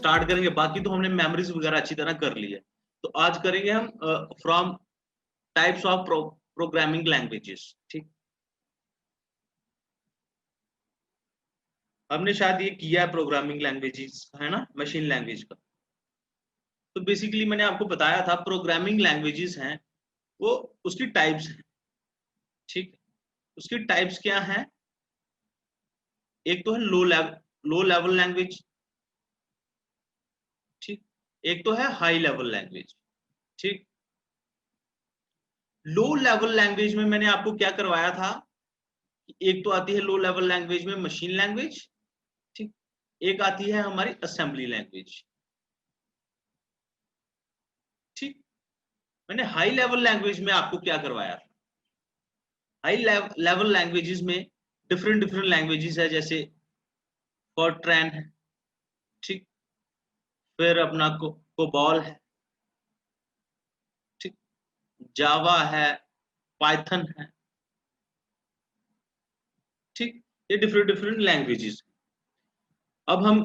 Start करेंगे, बाकी तो हमने मेमोरीज वगैरह अच्छी तरह कर ली है। तो आज करेंगे हम from types of programming languages. ठीक, हमने शायद ये किया है प्रोग्रामिंग लैंग्वेजेस, है ना, मशीन लैंग्वेज का। तो बेसिकली मैंने आपको बताया था प्रोग्रामिंग लैंग्वेजेस हैं वो उसकी टाइप्स हैं। ठीक, उसकी टाइप्स क्या हैं? एक तो है लो लेवल लैंग्वेज। ठीक, एक तो है हाई लेवल लैंग्वेज। ठीक, लो लेवल लैंग्वेज में मैंने आपको क्या करवाया था कि एक तो आती है लो लेवल लैंग्वेज में मशीन लैंग्वेज। ठीक, एक आती है हमारी असेंबली लैंग्वेज। ठीक, मैंने हाई लेवल लैंग्वेज में आपको क्या करवाया था? हाई लेवल लैंग्वेजेस में डिफरेंट डिफरेंट लैंग्वेजेस है, जैसे फॉरट्रैन है। ठीक, फिर अपना कोबॉल है। ठीक, जावा है, पाइथन है। ठीक, ये डिफरेंट डिफरेंट लैंग्वेजेस। अब हम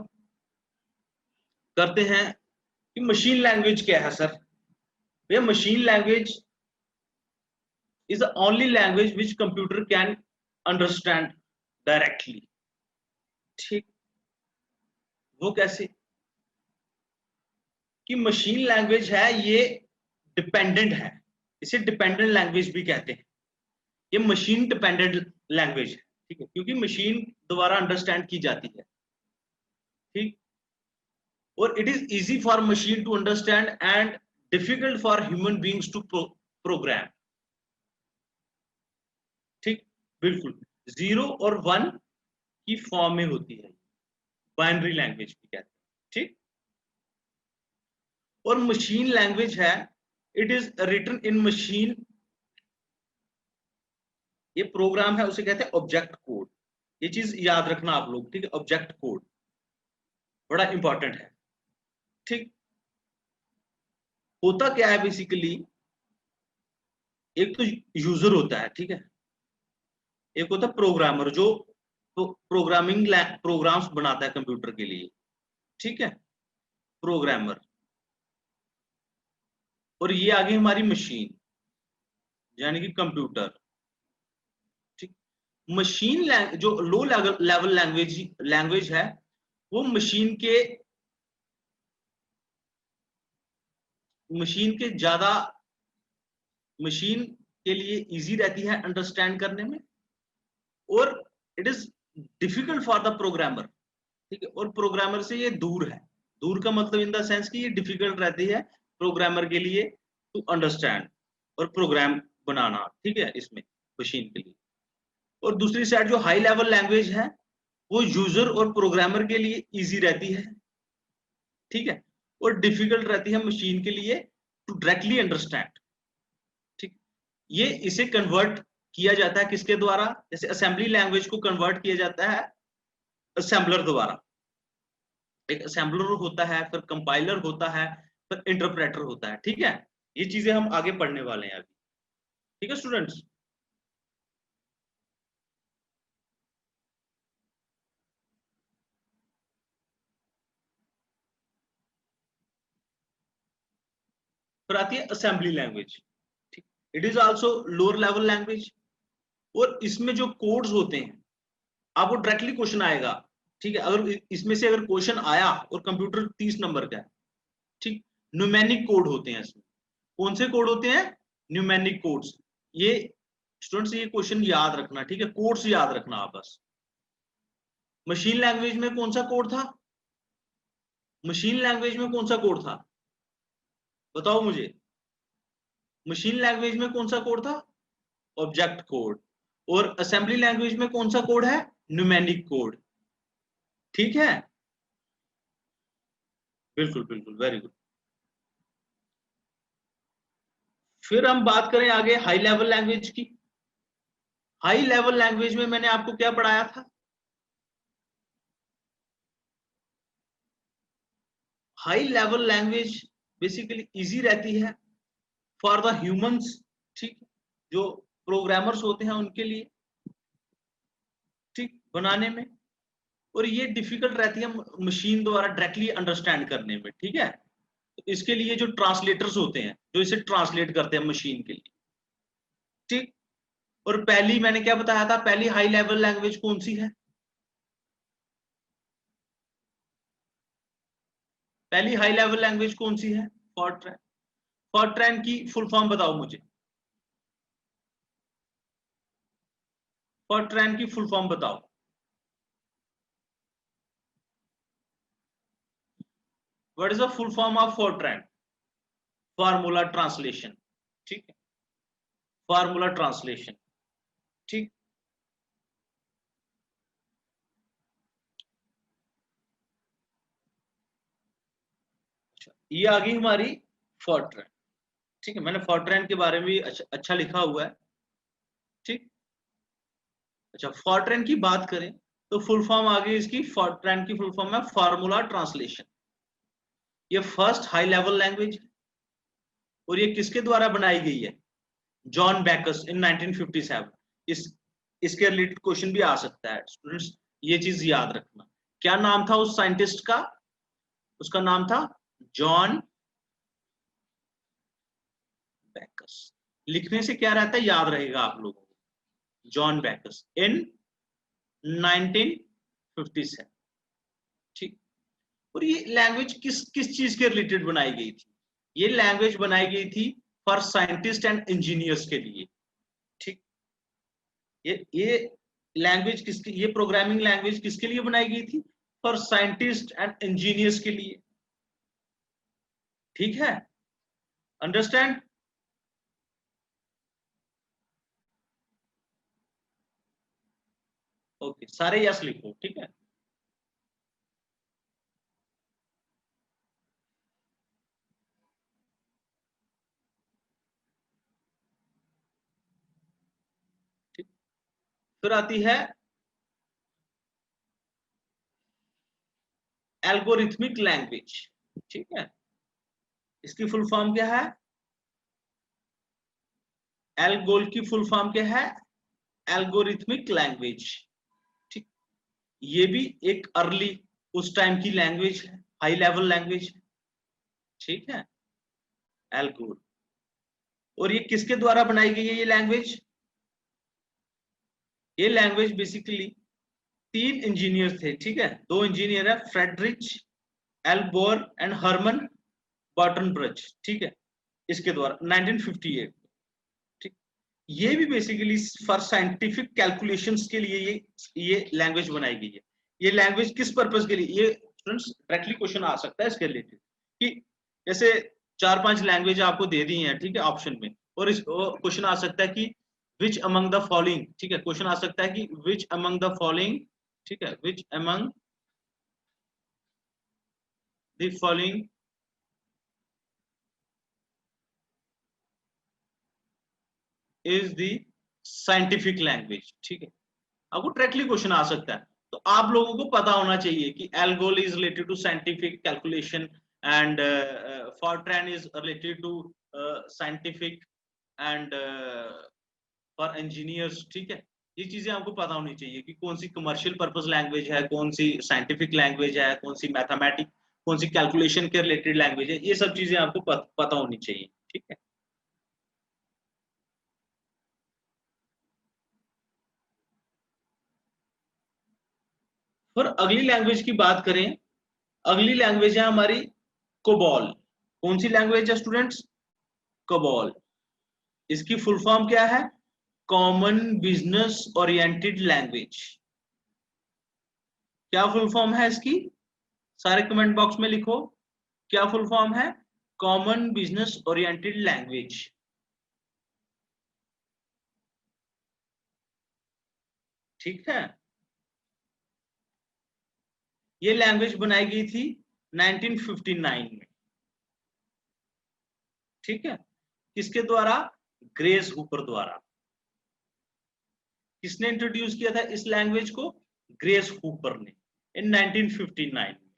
करते हैं कि मशीन लैंग्वेज क्या है सर। ये machine language is the only language which computer can understand directly। ठीक, वो कैसे? कि मशीन लैंग्वेज है ये डिपेंडेंट है, इसे डिपेंडेंट लैंग्वेज भी कहते हैं। ये मशीन डिपेंडेंट लैंग्वेज है। ठीक है, क्योंकि मशीन द्वारा अंडरस्टैंड की जाती है। ठीक, और it is easy for machine to understand and difficult for human beings to program. ठीक, बिल्कुल, 0 और 1 की फॉर्म में होती है, बाइनरी लैंग्वेज भी कहते हैं। ठीक, और मशीन लैंग्वेज है it is written in machine. ये प्रोग्राम है उसे कहते हैं ऑब्जेक्ट कोड। ये चीज याद रखना आप लोग। ठीक है, ऑब्जेक्ट कोड बड़ा इंपॉर्टेंट है। ठीक, होता क्या है बेसिकली, एक तो यूजर होता है। ठीक है, एक होता है प्रोग्रामर जो प्रोग्रामिंग प्रोग्राम्स बनाता है कंप्यूटर के लिए। ठीक है, प्रोग्रामर। और ये आगे हमारी मशीन यानी कि कंप्यूटर। ठीक, मशीन जो लो लेवल लैंग्वेज है वो मशीन के ज्यादा मशीन के लिए इजी रहती है अंडरस्टैंड करने में, और it is difficult for the programmer. ठीक है, और प्रोग्रामर से ये दूर है। दूर का मतलब इन द सेंस कि ये डिफिकल्ट रहती है प्रोग्रामर के लिए टू अंडरस्टैंड और प्रोग्राम बनाना। ठीक है, इसमें मशीन के लिए। और दूसरी साइड जो हाई लेवल लैंग्वेज है वो यूजर और प्रोग्रामर के लिए इजी रहती है। ठीक है, और डिफिकल्ट रहती है मशीन के लिए टू डायरेक्टली अंडरस्टैंड। ठीक, ये इसे कन्वर्ट किया जाता है किसके द्वारा? जैसे असेंबली लैंग्वेज को कन्वर्ट किया जाता है असेंबलर द्वारा। एक असेंबलर होता है, फिर कंपाइलर होता है, फिर इंटरप्रेटर होता है। ठीक है, ये चीजें हम आगे पढ़ने वाले हैं अभी। ठीक है स्टूडेंट्स, फिर आती है असेंबली लैंग्वेज। ठीक, it is also lower level language. और इसमें जो कोड्स होते हैं आपको डायरेक्टली क्वेश्चन आएगा। ठीक है, अगर इसमें से अगर क्वेश्चन आया और कंप्यूटर 30 नंबर का है, ठीक, न्यूमेरिक कोड होते हैं इसमें। कौन से कोड होते हैं? Numeric codes. ये स्टूडेंट्स ये क्वेश्चन याद रखना। ठीक है, कोड्स याद रखना आप बस। मशीन लैंग्वेज में कौन सा कोड था? मशीन लैंग्वेज में कौन सा कोड था? बताओ मुझे। मशीन लैंग्वेज में कौन सा कोड था? Object code. और असेंबली लैंग्वेज में कौन सा कोड है? Numeric code. ठीक है, बिल्कुल बिल्कुल, वेरी गुड। फिर हम बात करें आगे हाई लेवल लैंग्वेज की। हाई लेवल लैंग्वेज में मैंने आपको क्या पढ़ाया था? High level language basically easy रहती है फॉर द ह्यूमंस। ठीक, जो प्रोग्रामर्स होते हैं उनके लिए, ठीक, बनाने में। और ये डिफिकल्ट रहती है मशीन द्वारा डायरेक्टली अंडरस्टैंड करने में, ठीक है। तो इसके लिए जो ट्रांसलेटर्स होते हैं जो इसे ट्रांसलेट करते हैं मशीन के लिए, ठीक। और पहली मैंने क्या बताया था, पहली हाई लेवल लैंग्वेज कौन सी है? पहली हाई लेवल लैंग्वेज कौन सी है? फॉरट्रैन। फॉरट्रैन की फुल फॉर्म बताओ मुझे, फॉरट्रैन की फुल फॉर्म बताओ। What is the full form of FORTRAN? Formula translation, ठीक है, फार्मूला ट्रांसलेशन, ठीक। अच्छा, ये आ गई हमारी फॉरट्रैन, ठीक है। मैंने फॉरट्रैन के बारे में भी अच्छा लिखा हुआ है, ठीक। अच्छा, फॉरट्रैन की बात करें तो फुल फॉर्म आ गई इसकी, फॉरट्रैन की फुल फॉर्म है फार्मूला ट्रांसलेशन। ये फर्स्ट हाई लेवल लैंग्वेज और ये किसके द्वारा बनाई गई है? जॉन बैकस इन 1957। इसके रिलेटेड क्वेश्चन भी आ सकता है स्टूडेंट्स, ये चीज याद रखना। क्या नाम था उस साइंटिस्ट का? उसका नाम था जॉन बैकस। लिखने से क्या रहता है, याद रहेगा आप लोगों को। जॉन बैकस इन 1957, ठीक। और ये लैंग्वेज किस किस चीज के रिलेटेड बनाई गई थी? ये लैंग्वेज बनाई गई थी फॉर साइंटिस्ट एंड इंजीनियर्स के लिए, ठीक। ये लैंग्वेज किसकी, ये प्रोग्रामिंग लैंग्वेज किसके लिए बनाई गई थी? फॉर साइंटिस्ट एंड इंजीनियर्स के लिए, ठीक है। अंडरस्टैंड? ओके, सारे यस लिखो, ठीक है। ठीक। फिर आती है एल्गोरिथमिक लैंग्वेज, ठीक है। इसकी फुल फॉर्म क्या है? एल्गोल की फुल फॉर्म क्या है? एल्गोरिथमिक लैंग्वेज, ठीक। ये भी एक अर्ली उस टाइम की लैंग्वेज है, हाई लेवल लैंग्वेज, ठीक है, एल्गोल। और ये किसके द्वारा बनाई गई है ये लैंग्वेज? ये लैंग्वेज बेसिकली तीन इंजीनियर थे, ठीक है, दो इंजीनियर है, Friedrich L Bauer and Hermann Bottenbruch, ठीक है, इसके द्वारा 1958, ठीक। ये भी बेसिकली फॉर साइंटिफिक कैलकुलेशंस के लिए ये लैंग्वेज बनाई गई है। ये लैंग्वेज किस पर्पस के लिए, ये स्टूडेंट्स डायरेक्टली क्वेश्चन आ सकता है इसके रिलेटेड कि जैसे चार पांच लैंग्वेज आपको दे दी हैं, ठीक है, ऑप्शन में, और इस क्वेश्चन आ सकता है कि विच अमंग द फॉलोइंग, ठीक है, क्वेश्चन आ सकता है कि विच अमंग द फॉलोइंग, ठीक है, which among the following is the scientific language, ठीक है। आपको डायरेक्टली क्वेश्चन आ सकता है, तो आप लोगों को पता होना चाहिए कि ALGOL is related to scientific calculation and FORTRAN is related to scientific and for engineers, ठीक है। ये चीजें आपको पता होनी चाहिए कि कौन सी कमर्शियल पर्पस लैंग्वेज है, कौन सी साइंटिफिक लैंग्वेज है, कौन सी मैथमेटिक, कौन सी कैलकुलेशन के रिलेटेड लैंग्वेज है, ये सब चीजें आपको पता होनी चाहिए, ठीक है। फिर अगली लैंग्वेज की बात करें, अगली लैंग्वेज है हमारी कोबॉल। कौन सी लैंग्वेज है स्टूडेंट्स? कोबॉल। इसकी फुल फॉर्म क्या है? Common business oriented language. क्या फुल फॉर्म है इसकी? सारे कमेंट बॉक्स में लिखो, क्या फुल फॉर्म है? कॉमन बिजनेस ओरिएंटेड लैंग्वेज, ठीक है। ये लैंग्वेज बनाई गई थी 1959 में, ठीक है। किसके द्वारा? ग्रेस हुपर द्वारा। किसने इंट्रोड्यूस किया था इस लैंग्वेज को? ग्रेस हुपर ने, इन 1959 में,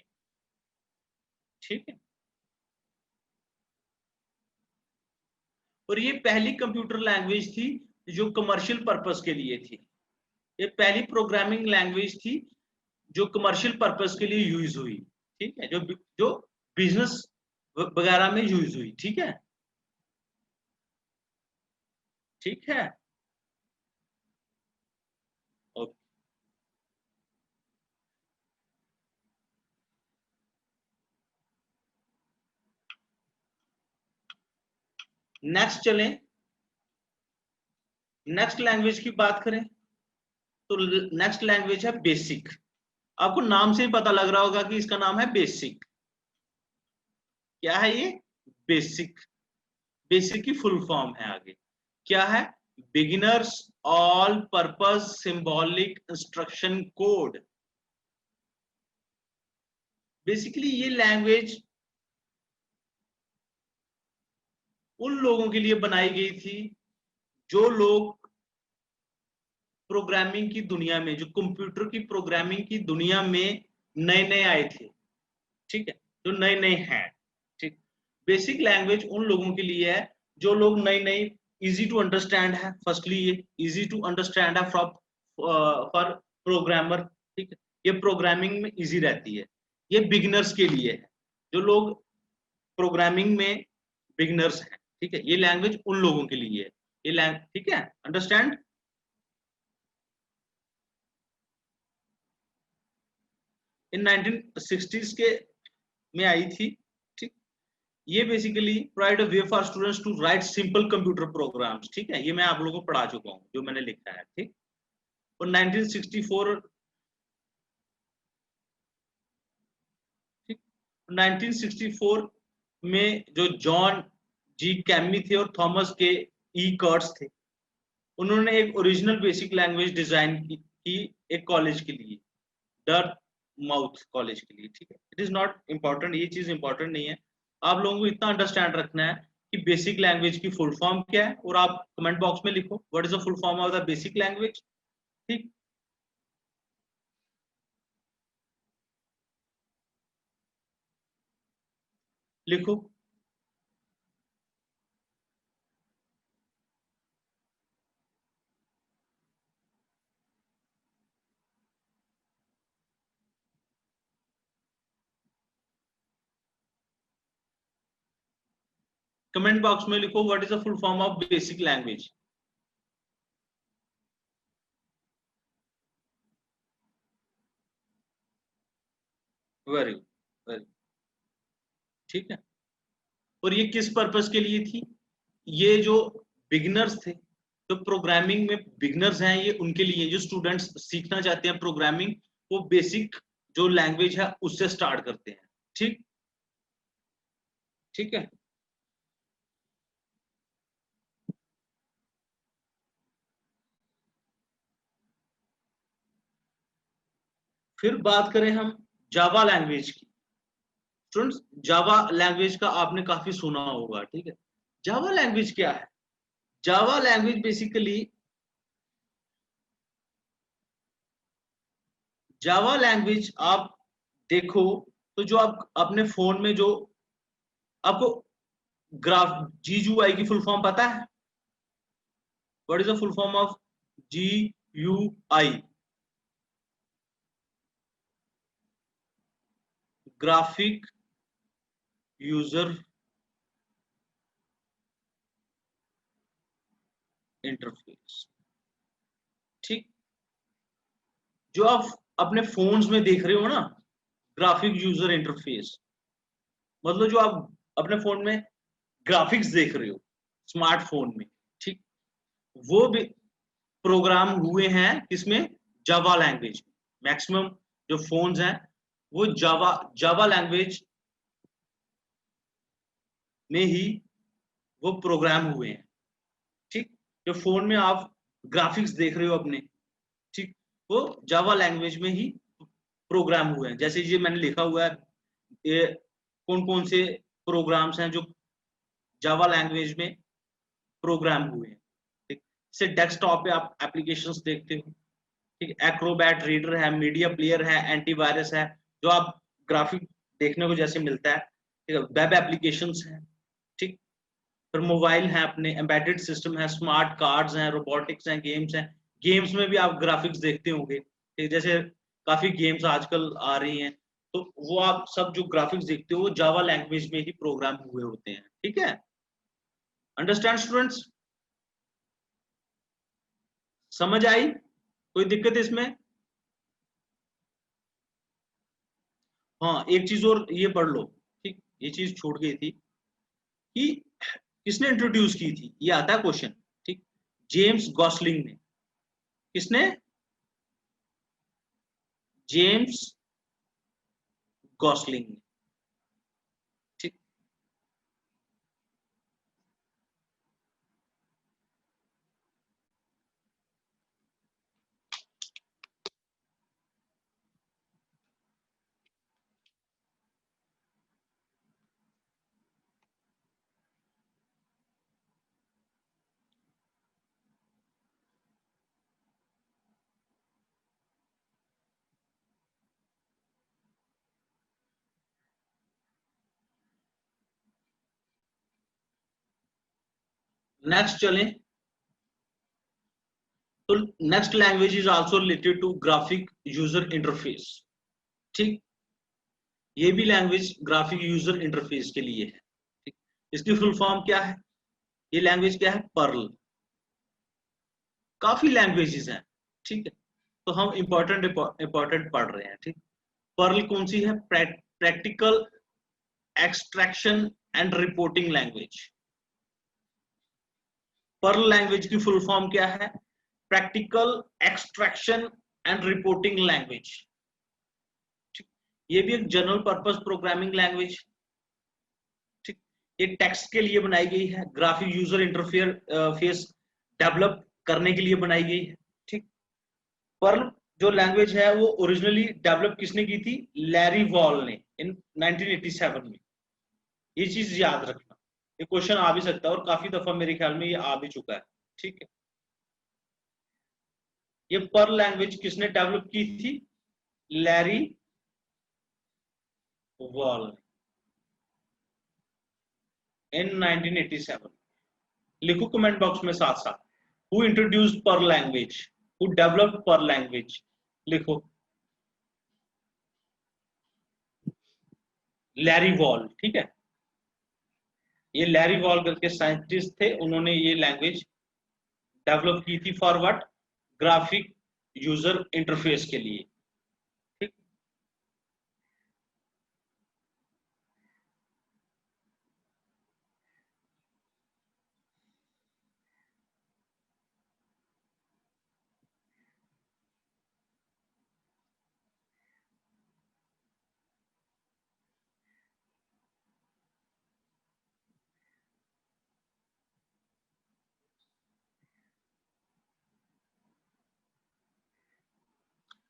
ठीक है। और ये पहली कंप्यूटर लैंग्वेज थी जो कमर्शियल पर्पस के लिए थी। ये पहली प्रोग्रामिंग लैंग्वेज थी जो कमर्शियल पर्पस के लिए यूज हुई, ठीक है, जो बिजनेस वगैरह में यूज हुई, ठीक है, ठीक है। ओके, नेक्स्ट चलें, नेक्स्ट लैंग्वेज की बात करें तो नेक्स्ट लैंग्वेज है बेसिक। आपको नाम से ही पता लग रहा होगा कि इसका नाम है बेसिक। क्या है ये? बेसिक। बेसिक की फुल फॉर्म है आगे, क्या है? Beginners all purpose symbolic instruction code. Basically ये लैंग्वेज उन लोगों के लिए बनाई गई थी जो लोग प्रोग्रामिंग की दुनिया में, जो कंप्यूटर की प्रोग्रामिंग की दुनिया में नए नए आए थे, ठीक है, जो नए नए हैं, ठीक। बेसिक लैंग्वेज उन लोगों के लिए है जो लोग नई नई, इजी टू अंडरस्टैंड है, फर्स्टली ये इजी टू अंडरस्टैंड है फॉर प्रोग्रामर, ठीक है, ये प्रोग्रामिंग में इजी रहती है। ये बिगिनर्स के लिए है, जो लोग प्रोग्रामिंग में बिगिनर्स हैं, ठीक है, ये लैंग्वेज उन लोगों के लिए है, ये लैंग्वेज, ठीक है, अंडरस्टैंड। इन 1960s के में आई थी, ठीक। ये basically provide a way for students to write simple computer programs, ठीक है, ये मैं आप लोगों को पढ़ा चुका हूँ, जो मैंने लिखा है, ठीक। और 1964, ठीक, 1964 में जो जॉन जी कैमी थे और थॉमस के ई कर्ट्स थे, उन्होंने एक ओरिजिनल बेसिक लैंग्वेज डिजाइन की एक कॉलेज के लिए, डर माउथ कॉलेज के लिए, ठीक है। इट इज नॉट इंपॉर्टेंट, ये चीज इंपॉर्टेंट नहीं है। आप लोगों को इतना अंडरस्टैंड रखना है कि बेसिक लैंग्वेज की फुल फॉर्म क्या है, और आप कमेंट बॉक्स में लिखो what is the full form of the basic language, ठीक। लिखो। कमेंट बॉक्स में लिखो what is the full form of basic language. Very good, very, ठीक है। और ये किस पर्पस के लिए थी? ये जो बिगिनर्स थे, जो प्रोग्रामिंग में बिगिनर्स हैं, ये उनके लिए, जो स्टूडेंट्स सीखना चाहते हैं प्रोग्रामिंग, वो बेसिक जो लैंग्वेज है उससे स्टार्ट करते हैं, ठीक, ठीक है। फिर बात करें हम जावा लैंग्वेज की। स्टूडेंट्स, जावा लैंग्वेज का आपने काफी सुना होगा, ठीक है। जावा लैंग्वेज क्या है? Java language basically, Java language आप देखो तो जो आप अपने फोन में जो आपको ग्राफ जी यू आई की फुल फॉर्म पता है? What is the full form of G U I? Graphic user interface, ठीक। जो आप अपने फोन्स में देख रहे हो ना, ग्राफिक यूजर इंटरफेस, मतलब जो आप अपने फोन में ग्राफिक्स देख रहे हो स्मार्टफोन में, ठीक, वो भी प्रोग्राम हुए हैं किसमें? जावा लैंग्वेज में। मैक्सिमम जो फोन्स हैं वो जावा जावा लैंग्वेज में ही वो प्रोग्राम हुए हैं, ठीक। जो फोन में आप ग्राफिक्स देख रहे हो अपने, ठीक, वो जावा लैंग्वेज में ही प्रोग्राम हुए हैं। जैसे ये मैंने लिखा हुआ है, ये कौन कौन से प्रोग्राम्स हैं जो जावा लैंग्वेज में प्रोग्राम हुए हैं, ठीक। जैसे डेस्कटॉप पे आप एप्लीकेशंस देखते हो, ठीक, एक्रोबैट रीडर है, मीडिया प्लेयर है, एंटीवायरस है, जो आप ग्राफिक देखने को जैसे मिलता है, ठीक है, वेब एप्लीकेशंस है, ठीक। फिर मोबाइल है, अपने एम्बेडेड सिस्टम है, स्मार्ट कार्ड्स हैं, रोबोटिक्स हैं, गेम्स में भी आप ग्राफिक्स देखते होंगे, ठीक। जैसे काफी गेम्स आजकल आ रही हैं, तो वो आप सब जो ग्राफिक्स देखते हो वो जावा लैंग्वेज में ही प्रोग्राम हुए होते हैं। ठीक है, अंडरस्टैंड स्टूडेंट्स? समझ आई? कोई दिक्कत इसमें? हाँ, एक चीज और ये पढ़ लो, ठीक, ये चीज छूट गई थी कि किसने इंट्रोड्यूस की थी, ये आता है क्वेश्चन। ठीक, जेम्स गॉसलिंग ने। किसने? जेम्स गॉसलिंग ने। ठीक, नेक्स्ट चलें। तो next language is also related to graphic user interface. ठीक, ये भी लैंग्वेज ग्राफिक यूजर इंटरफेस के लिए है। ठीक, इसकी फुल फॉर्म क्या है? ये लैंग्वेज क्या है? पर्ल। काफी लैंग्वेजेस हैं, ठीक है, तो हम इंपॉर्टेंट पढ़ रहे हैं। ठीक, पर्ल कौन सी है? Practical extraction and reporting language. Perl language की फुल फॉर्म क्या है? Practical extraction and reporting language. ये भी एक जनरल पर्पस प्रोग्रामिंग लैंग्वेज। ठीक, ये टेक्स्ट के लिए बनाई गई है, ग्राफिक यूजर इंटरफेस डेवलप करने के लिए बनाई गई है। ठीक, पर्ल जो लैंग्वेज है वो ओरिजिनली डेवलप किसने की थी? लैरी वॉल ने इन 1987 में। ये चीज याद रखना, ये क्वेश्चन आ भी सकता है और काफी दफा मेरे ख्याल में ये आ भी चुका है। ठीक है, ये पर्ल लैंग्वेज किसने डेवलप की थी? Larry Wall in 1987। लिखो कमेंट बॉक्स में साथ साथ, who introduced Perl language, who developed Perl language, लिखो। Larry Wall. ठीक है, ये लैरी वॉल करके साइंटिस्ट थे, उन्होंने ये लैंग्वेज डेवलप की थी for what? Graphic user interface के लिए। ठीक,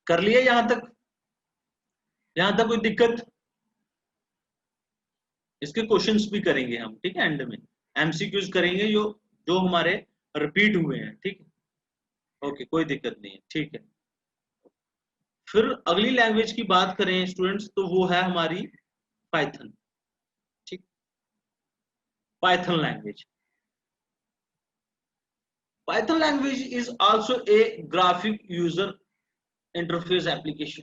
कर लिया यहां तक? यहां तक कोई दिक्कत? इसके क्वेश्चंस भी करेंगे हम, ठीक है, एंड में एमसीक्यूज करेंगे जो जो हमारे रिपीट हुए हैं। ठीक है, ओके, कोई दिक्कत नहीं है। ठीक है, फिर अगली लैंग्वेज की बात करें स्टूडेंट्स, तो वो है हमारी पाइथन। ठीक, Python language. Python language is also a graphic user interface application.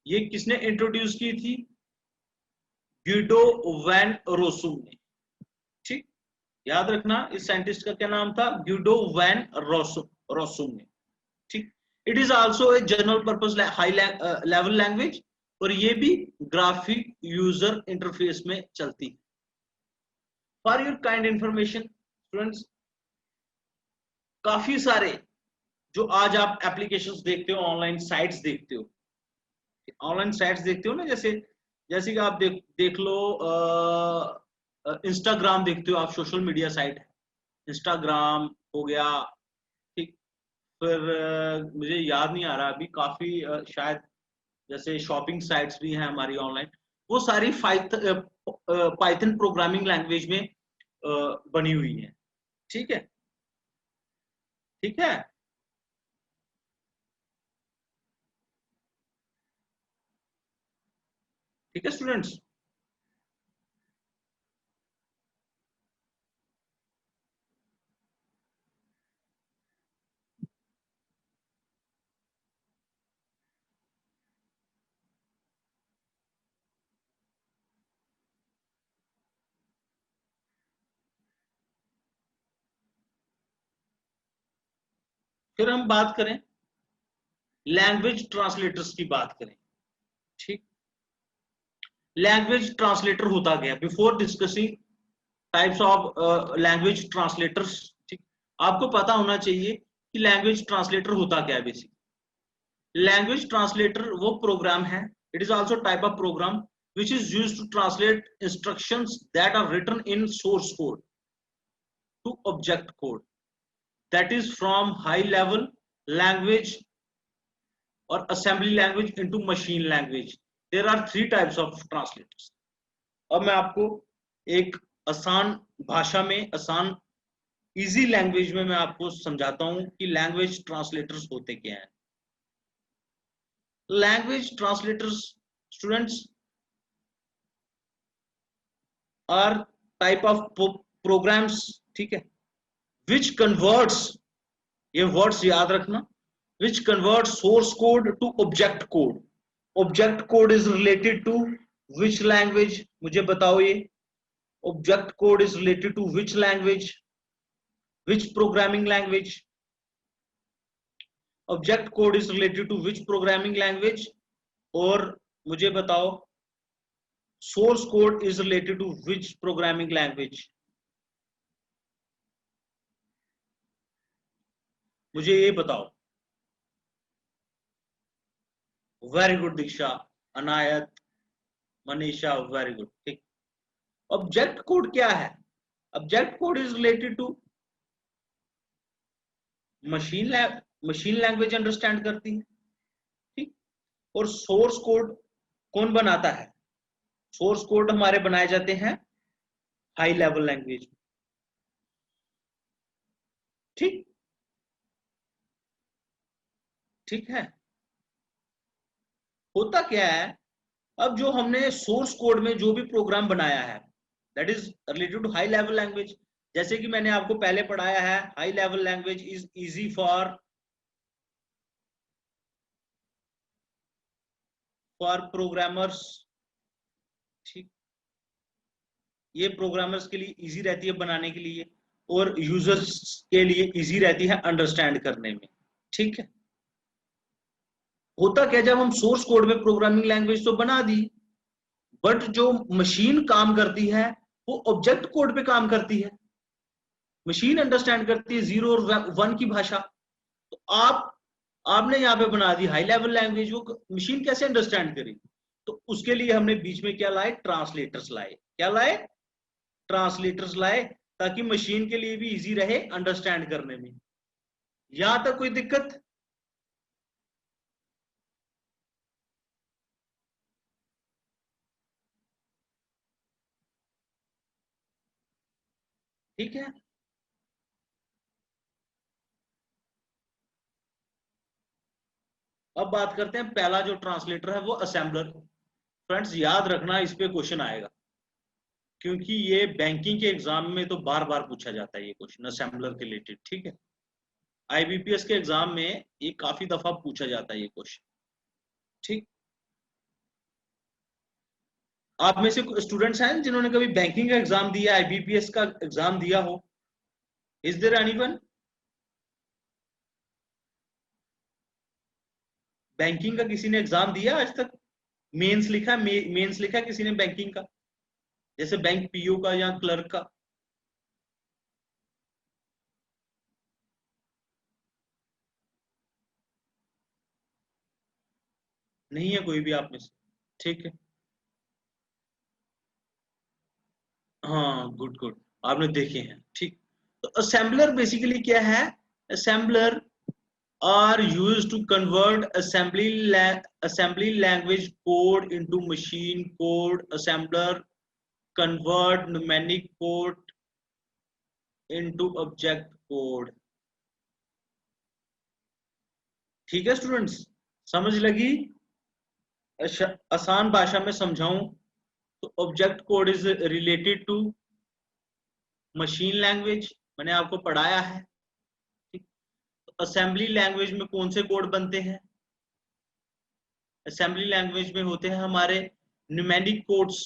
ये किसने इंट्रोड्यूस की थी? ग्यूडो वैन रोसुम ने। ठीक, याद रखना इस साइंटिस्ट का क्या नाम था? ग्यूडो वैन रोसुम ने। ठीक, it is also a general purpose high level language, और ये भी ग्राफिक यूजर इंटरफेस में चलती है। For your kind information students, काफी सारे जो आज आप एप्लीकेशंस देखते हो, ऑनलाइन साइट्स देखते हो, ऑनलाइन साइट्स देखते हो ना, जैसे जैसे कि आप देख लो, इंस्टाग्राम देखते हो आप, सोशल मीडिया साइट है, इंस्टाग्राम हो गया। ठीक, फिर मुझे याद नहीं आ रहा अभी, काफी शायद जैसे शॉपिंग साइट्स भी हैं हमारी ऑनलाइन, वो सारी पाइथन प्रोग्रामिंग लैंग्वेज में बनी हुई है। ठीक है, ठीक है, ठीक है स्टूडेंट्स। फिर हम बात करें लैंग्वेज ट्रांसलेटर्स की बात करें। ठीक, लैंग्वेज ट्रांसलेटर होता गया before discussing types of language translators. ठीक, आपको पता होना चाहिए कि लैंग्वेज ट्रांसलेटर होता क्या है। बेसिक लैंग्वेज ट्रांसलेटर वो प्रोग्राम है, it is also type of program which is used to translate instructions that are written in source code to object code, that is from high level language or assembly language into machine language. There are three types of translators. अब मैं आपको एक आसान भाषा में, आसान easy language में मैं आपको समझाता हूं कि लैंग्वेज ट्रांसलेटर्स होते क्या हैं। Language translators students are type of programs, ठीक है, which converts, ये वर्ड्स याद रखना, which converts source code to object code. Object code is related to which language? मुझे बताओ ये object code is related to which language, which programming language? Object code is related to which programming language? और मुझे बताओ source code is related to which programming language? मुझे ये बताओ। Very good Diksha, Anayat, Manisha, very good. ठीक, ऑब्जेक्ट कोड क्या है? Object code is related to machine language understand करती है। ठीक, और सोर्स कोड कौन बनाता है? सोर्स कोड हमारे बनाए जाते हैं हाई लेवल लैंग्वेज। ठीक, ठीक है। होता क्या है, अब जो हमने सोर्स कोड में जो भी प्रोग्राम बनाया है that is related to high level language. जैसे कि मैंने आपको पहले पढ़ाया है, high level language is easy for programmers. ठीक, ये प्रोग्रामर्स के लिए इजी रहती है बनाने के लिए और यूजर्स के लिए इजी रहती है अंडरस्टैंड करने में। ठीक है, होता क्या, जब हम सोर्स कोड में प्रोग्रामिंग लैंग्वेज तो बना दी, बट जो मशीन काम करती है वो ऑब्जेक्ट कोड पे काम करती है। मशीन अंडरस्टैंड करती है 0 और 1 की भाषा। तो आपने यहाँ पे बना दी हाई लेवल लैंग्वेज, वो मशीन कैसे अंडरस्टैंड करेगी? तो उसके लिए हमने बीच में क्या लाए? ट्रांसलेटर्स लाए। क्या लाए? ट्रांसलेटर्स लाए, ताकि मशीन के लिए भी इजी रहे अंडरस्टैंड करने में। यहां तक कोई दिक्कत? ठीक है, अब बात करते हैं पहला जो ट्रांसलेटर है वो असेंबलर। फ्रेंड्स याद रखना, इस पे क्वेश्चन आएगा, क्योंकि ये बैंकिंग के एग्जाम में तो बार बार पूछा जाता है ये क्वेश्चन असेंबलर के रिलेटेड। ठीक है, आईबीपीएस के एग्जाम में ये काफी दफा पूछा जाता है ये क्वेश्चन। ठीक, आप में से स्टूडेंट्स हैं जिन्होंने कभी बैंकिंग का एग्जाम दिया, आईबीपीएस का एग्जाम दिया हो? Is there anyone? बैंकिंग का किसी ने एग्जाम दिया आज तक? मेंस लिखा, मेंस लिखा किसी ने बैंकिंग का, जैसे बैंक पीओ का या क्लर्क का? नहीं है कोई भी आप में से? ठीक है, हाँ, गुड गुड, आपने देखे हैं। ठीक, तो असेंबलर बेसिकली क्या है? Assembler are used to convert assembly language code into machine code. Assembler convert numeric code into object code. ठीक है स्टूडेंट्स, समझ लगी? आसान भाषा में समझाऊं तो object code is related to machine language, मैंने आपको पढ़ाया है। असेंबली लैंग्वेज में कौन से कोड बनते हैं? असेंबली लैंग्वेज में होते हैं हमारे न्यूमेरिक कोड्स।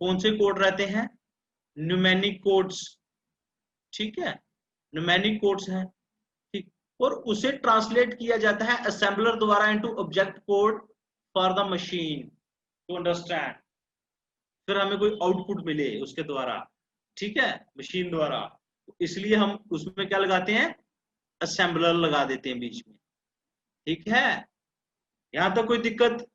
कौन से कोड रहते हैं? Numeric codes. ठीक है, न्यूमेरिक कोड्स हैं। ठीक, और उसे ट्रांसलेट किया जाता है असेंबलर द्वारा into object code for the machine to understand. फिर हमें कोई आउटपुट मिले उसके द्वारा, ठीक है, मशीन द्वारा, इसलिए हम उसमें क्या लगाते हैं, असेंबलर लगा देते हैं बीच में। ठीक है, यहां तक कोई दिक्कत?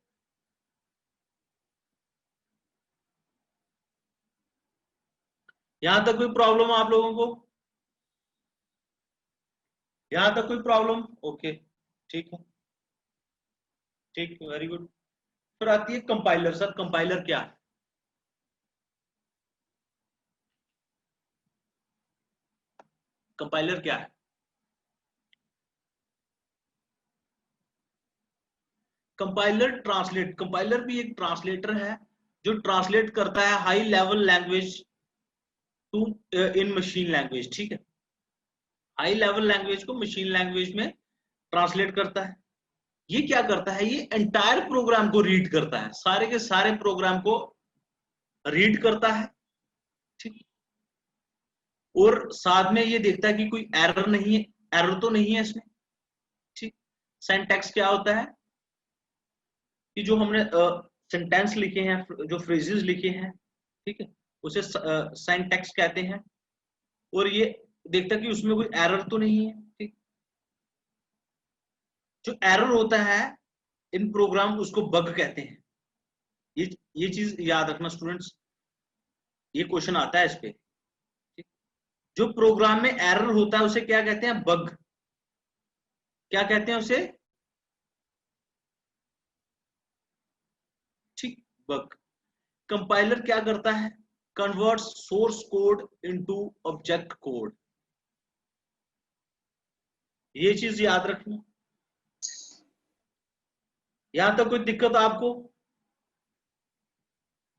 यहां तक कोई प्रॉब्लम आप लोगों को? यहां तक कोई प्रॉब्लम? ओके, ठीक है, ठीक, वेरी गुड। फिर आती है कंपाइलर। सर कंपाइलर क्या है? कंपाइलर क्या है? कंपाइलर भी एक ट्रांसलेटर है जो ट्रांसलेट करता है high level language to in machine language. ठीक है, हाई लेवल लैंग्वेज को मशीन लैंग्वेज में ट्रांसलेट करता है। ये क्या करता है, ये एंटायर प्रोग्राम को रीड करता है, सारे के सारे प्रोग्राम को रीड करता है। ठीक, और साथ में ये देखता है कि कोई एरर नहीं है, एरर तो नहीं है इसमें। ठीक, सिंटैक्स क्या होता है कि जो हमने सेंटेंस लिखे हैं, जो फ्रेजेस लिखे हैं, ठीक है, उसे सिंटैक्स कहते हैं। और ये देखता है कि उसमें कोई एरर तो नहीं है। ठीक, जो एरर होता है इन प्रोग्राम उसको बग कहते हैं। ये ये चीज याद रखना स्टूडेंट्स, ये क्वेश्चन आता है इस पे। ठीक? जो प्रोग्राम में एरर होता है उसे क्या कहते हैं, बग। क्या कहते हैं उसे? ठीक, बग। कंपाइलर क्या करता है, converts source code into object code. ये चीज याद रखना। यहां तक कोई दिक्कत आपको?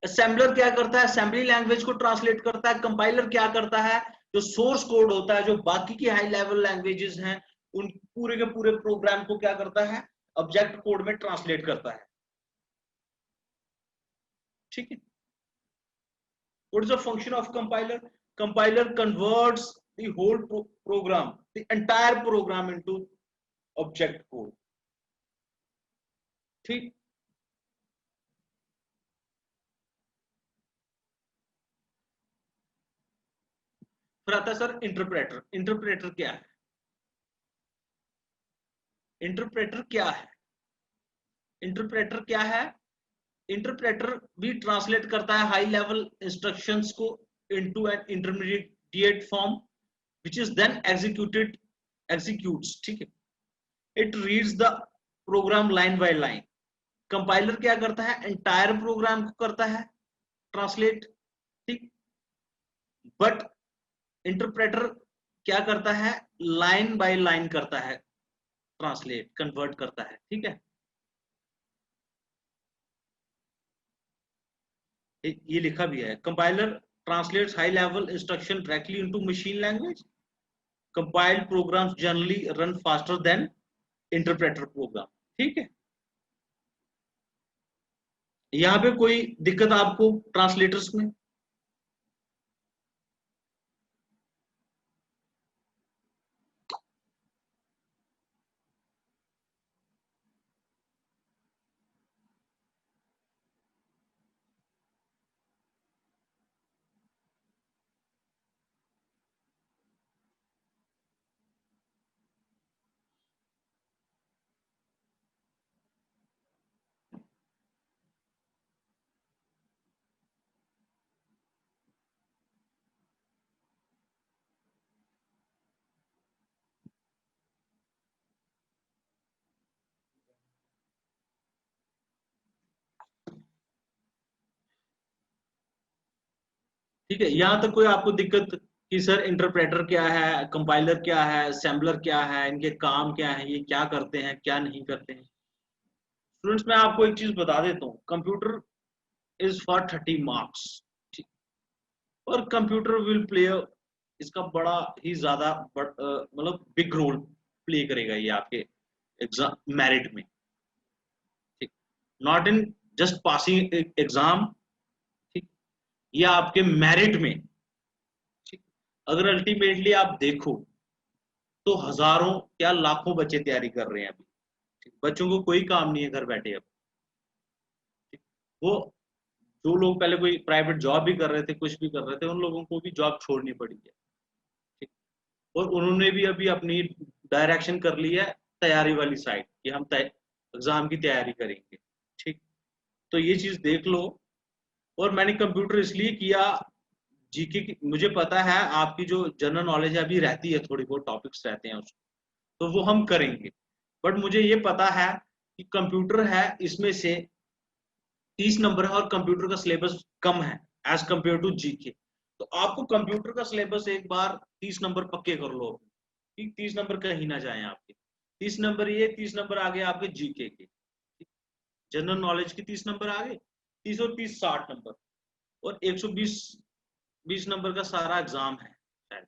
असेंबलर क्या करता है, असेंबली लैंग्वेज को ट्रांसलेट करता है। कंपाइलर क्या करता है, जो सोर्स कोड होता है, जो बाकी की हाई लेवल लैंग्वेजेस हैं, उन पूरे के पूरे प्रोग्राम को क्या करता है, ऑब्जेक्ट कोड में ट्रांसलेट करता है। ठीक है, what is the function of compiler? Compiler converts the whole program, the entire program into object code। ठीक, फिर आता है सर इंटरप्रेटर। इंटरप्रेटर क्या है? इंटरप्रेटर क्या है? इंटरप्रेटर क्या है? इंटरप्रेटर भी ट्रांसलेट करता है हाई लेवल इंस्ट्रक्शंस को into an intermediate form which is then executes. ठीक है, it reads the program line by line. Compiler क्या करता है, एंटायर प्रोग्राम को करता है ट्रांसलेट। ठीक, बट इंटरप्रेटर क्या करता है, लाइन बाय लाइन करता है ट्रांसलेट, कन्वर्ट करता है। ठीक है, ये लिखा भी है, compiler translates high level instruction directly into machine language. Compiled programs generally run faster than interpreter program. ठीक है, यहां पे कोई दिक्कत आपको ट्रांसलेटर्स में? ठीक है, यहां तक कोई आपको दिक्कत कि सर इंटरप्रेटर क्या है, कंपाइलर क्या है, असेंबलर क्या है, इनके काम क्या है, ये क्या करते हैं, क्या नहीं करते हैं? स्टूडेंट्स, मैं आपको एक चीज बता देता हूँ, कंप्यूटर इज फॉर 30 मार्क्स। ठीक, और कंप्यूटर विल प्ले, इसका बड़ा ही ज्यादा मतलब बिग रोल प्ले करेगा ये आपके एग्जाम मेरिट में। ठीक, not in just passing exam. ठीक, ये आपके मेरिट में। ठीक, अगर अल्टीमेटली आप देखो तो हजारों क्या लाखों बच्चे तैयारी कर रहे हैं अभी। बच्चों को कोई काम नहीं है घर बैठे अब। वो जो लोग पहले कोई प्राइवेट जॉब भी कर रहे थे, कुछ भी कर रहे थे, उन लोगों को भी जॉब छोड़नी पड़ी है। ठीक। और उन्होंने भी अभी अपनी डायरेक्शन कर ली है तैयारी वाली साइड कि हम एग्जाम की तैयारी करेंगे। ठीक। तो ये चीज देख लो। और मैंने कंप्यूटर इसलिए किया, जीके की मुझे पता है आपकी जो जनरल नॉलेज है अभी रहती है, थोड़ी बहुत टॉपिक्स रहते हैं उसको, तो वो हम करेंगे। बट मुझे ये पता है कि कंप्यूटर है, इसमें से 30 नंबर है और कंप्यूटर का सिलेबस कम है एज कंपेयर टू जीके। तो आपको कंप्यूटर का सिलेबस एक बार 30 नंबर पक्के कर लो कि 30 नंबर कहीं ना जाए आपके। 30 नंबर ये, 30 नंबर आ गए आपके जीके के, जनरल नॉलेज के 30 नंबर आ गए, 30 और 30 60 नंबर, और 120 नंबर का सारा एग्जाम है शायद।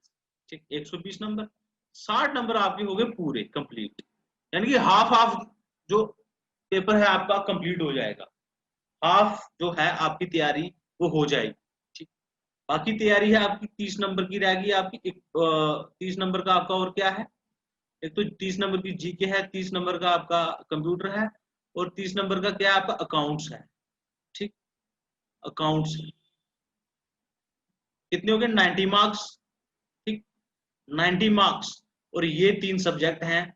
ठीक, 120 नंबर, 60 नंबर आपके हो गए पूरे कंप्लीट, यानी कि हाफ हाफ जो पेपर है आपका कंप्लीट हो जाएगा। हाफ जो है आपकी तैयारी वो हो जाएगी। ठीक। बाकी तैयारी है आपकी 30 नंबर की रहेगी आपकी। 30 नंबर का आपका और क्या है, एक तो 30 नंबर की जीके है, 30 नंबर का आपका कंप्यूटर है, और 30 नंबर का क्या है आपका अकाउंट्स है। ठीक। अकाउंट्स कितने हो गए, 90 मार्क्स। ठीक। 90 मार्क्स, और ये 3 सब्जेक्ट हैं,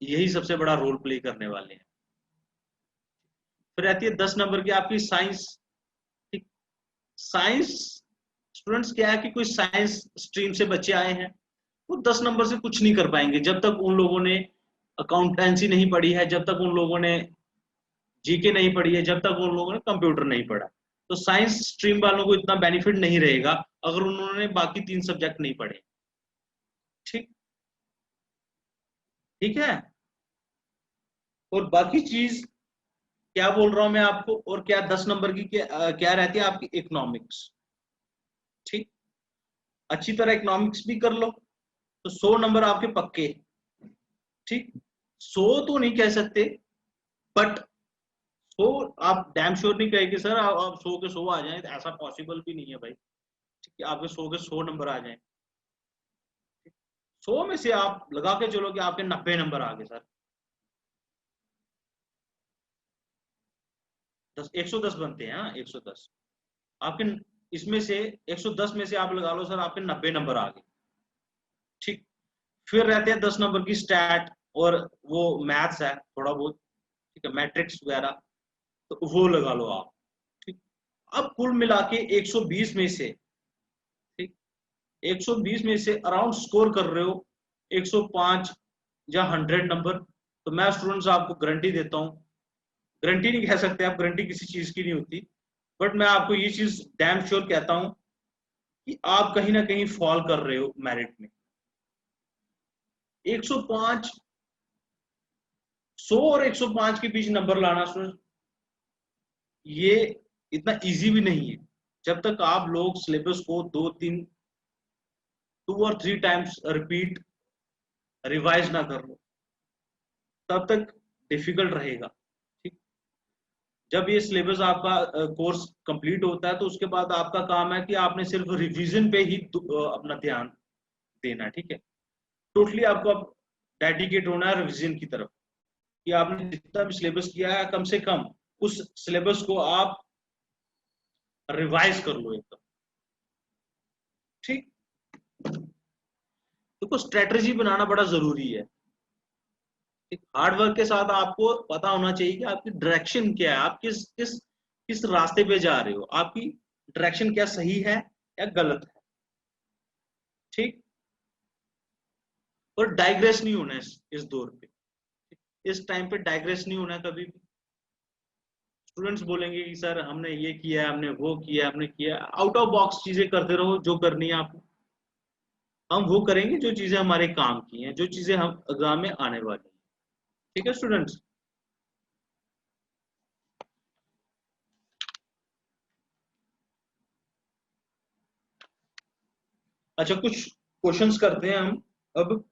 यही सबसे बड़ा रोल प्ले करने वाले हैं। फिर रहती है 10 नंबर की आपकी साइंस। ठीक। साइंस स्टूडेंट्स क्या है कि कोई साइंस स्ट्रीम से बच्चे आए हैं, वो 10 नंबर से कुछ नहीं कर पाएंगे जब तक उन लोगों ने अकाउंटेंसी नहीं पढ़ी है, जब तक उन लोगों ने जीके नहीं पढ़ी है, जब तक उन लोगों ने कंप्यूटर नहीं पढ़ा। तो साइंस स्ट्रीम वालों को इतना बेनिफिट नहीं रहेगा अगर उन्होंने बाकी 3 सब्जेक्ट नहीं पढ़े। ठीक। ठीक है। और बाकी चीज क्या बोल रहा हूं मैं आपको, और क्या 10 नंबर की क्या रहती है आपकी इकोनॉमिक्स। ठीक। अच्छी तरह इकोनॉमिक्स भी कर लो तो 100 नंबर आपके पक्के। ठीक। 100 तो नहीं कह सकते, बट 100 आप डैम श्योर नहीं कहेंगे सर आप 100 के 100 आ जाए, तो ऐसा पॉसिबल भी नहीं है भाई। ठीक है, आपके 100 के 100 नंबर आ जाए। 100 में से आप लगा के चलो कि आपके 90 नंबर आ गए सर। 110 बनते हैं, हाँ 110 आपके, इसमें से 110 में से आप लगा लो सर आपके 90 नंबर आ गए। ठीक। फिर रहते हैं 10 नंबर की स्टैट, और वो मैथ्स है थोड़ा बहुत। ठीक है, मैट्रिक्स वगैरह, तो वो लगा लो आप। ठीक। अब कुल मिला के 120 में से, ठीक, 120 में से अराउंड स्कोर कर रहे हो 105 या 100 नंबर, तो मैं स्टूडेंट्स आपको गारंटी देता हूँ, गारंटी नहीं कह सकते आप, गारंटी किसी चीज की नहीं होती, बट मैं आपको ये चीज डैम श्योर कहता हूँ कि आप कहीं ना कहीं फॉल कर रहे हो मेरिट में। 105, 100 और 105 के बीच नंबर लाना ये इतना इजी भी नहीं है। जब तक आप लोग सिलेबस को 2 और 3 टाइम्स रिपीट रिवाइज ना कर लो, तब तक डिफिकल्ट रहेगा। ठीक। जब ये सिलेबस आपका कोर्स कंप्लीट होता है तो उसके बाद आपका काम है कि आपने सिर्फ रिवीजन पे ही अपना ध्यान देना है। ठीक है, टोटली आपको अब डेडिकेट होना है रिवीजन की तरफ, कि आपने जितना भी सिलेबस किया है कम से कम उस सिलेबस को आप रिवाइज कर लो एकदम। ठीक। देखो स्ट्रेटजी बनाना बड़ा जरूरी है। हार्ड वर्क के साथ आपको पता होना चाहिए कि आपकी डायरेक्शन क्या है, आप किस किस किस रास्ते पे जा रहे हो, आपकी डायरेक्शन क्या सही है या गलत है। ठीक। और डाइग्रेस नहीं होना है इस दौर पे, इस टाइम पे डाइग्रेस नहीं होना है कभी भी। स्टूडेंट्स बोलेंगे कि सर हमने ये किया, हमने वो किया, हमने किया, आउट ऑफ बॉक्स चीजें करते रहो जो करनी है आपको। हम वो करेंगे जो चीजें हमारे काम की हैं, जो चीजें हम एग्जाम में आने वाली हैं। ठीक है स्टूडेंट्स। अच्छा, कुछ क्वेश्चंस करते हैं हम अब।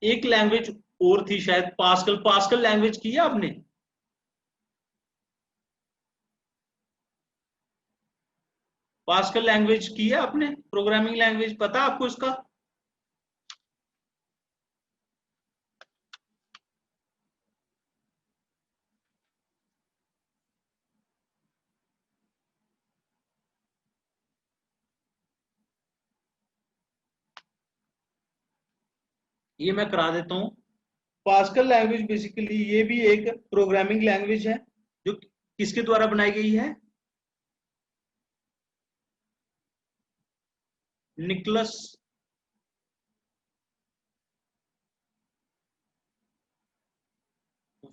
एक लैंग्वेज और थी शायद, पास्कल। पास्कल लैंग्वेज की है आपने? पास्कल लैंग्वेज की है आपने? प्रोग्रामिंग लैंग्वेज पता है आपको इसका? ये मैं करा देता हूं। पास्कल लैंग्वेज बेसिकली ये भी एक प्रोग्रामिंग लैंग्वेज है जो किसके द्वारा बनाई गई है? निकोलस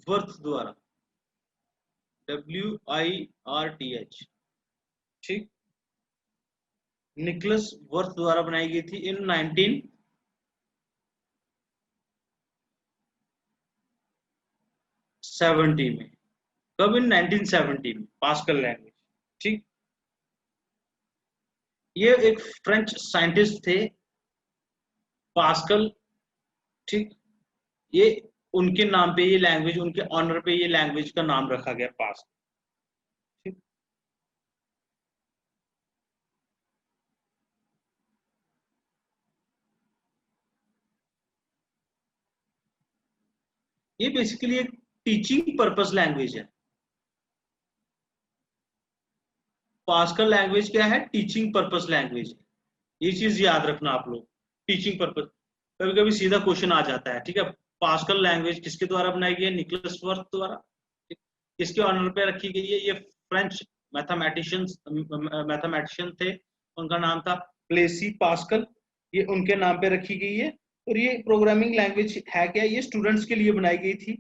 वर्थ द्वारा, WIRTH, ठीक। निकोलस वर्थ द्वारा बनाई गई थी इन 1970 में। कब? इन 1970 में पास्कल लैंग्वेज, ठीक। ये एक फ्रेंच साइंटिस्ट थे, पास्कल, ठीक। ये उनके नाम पे ये लैंग्वेज, उनके ऑनर पे ये लैंग्वेज का नाम रखा गया, पास्कल, ठीक। ये बेसिकली एक टीचिंग पर्पस लैंग्वेज है। पास्कल लैंग्वेज क्या है? टीचिंग पर्पस लैंग्वेज है। ये चीज याद रखना आप लोग, टीचिंग पर्पस। कभी कभी सीधा क्वेश्चन आ जाता है, ठीक है। पास्कल लैंग्वेज किसके द्वारा बनाई गई है? निकोलस वर्थ द्वारा, ठीक? किसके ऑनर पे रखी गई है? ये फ्रेंच मैथमेटिशियंस मैथमेटिशियन थे, उनका नाम था ब्लेसी पास्कल। ये उनके नाम पे रखी गई है। और ये प्रोग्रामिंग लैंग्वेज है क्या? ये स्टूडेंट्स के लिए बनाई गई थी,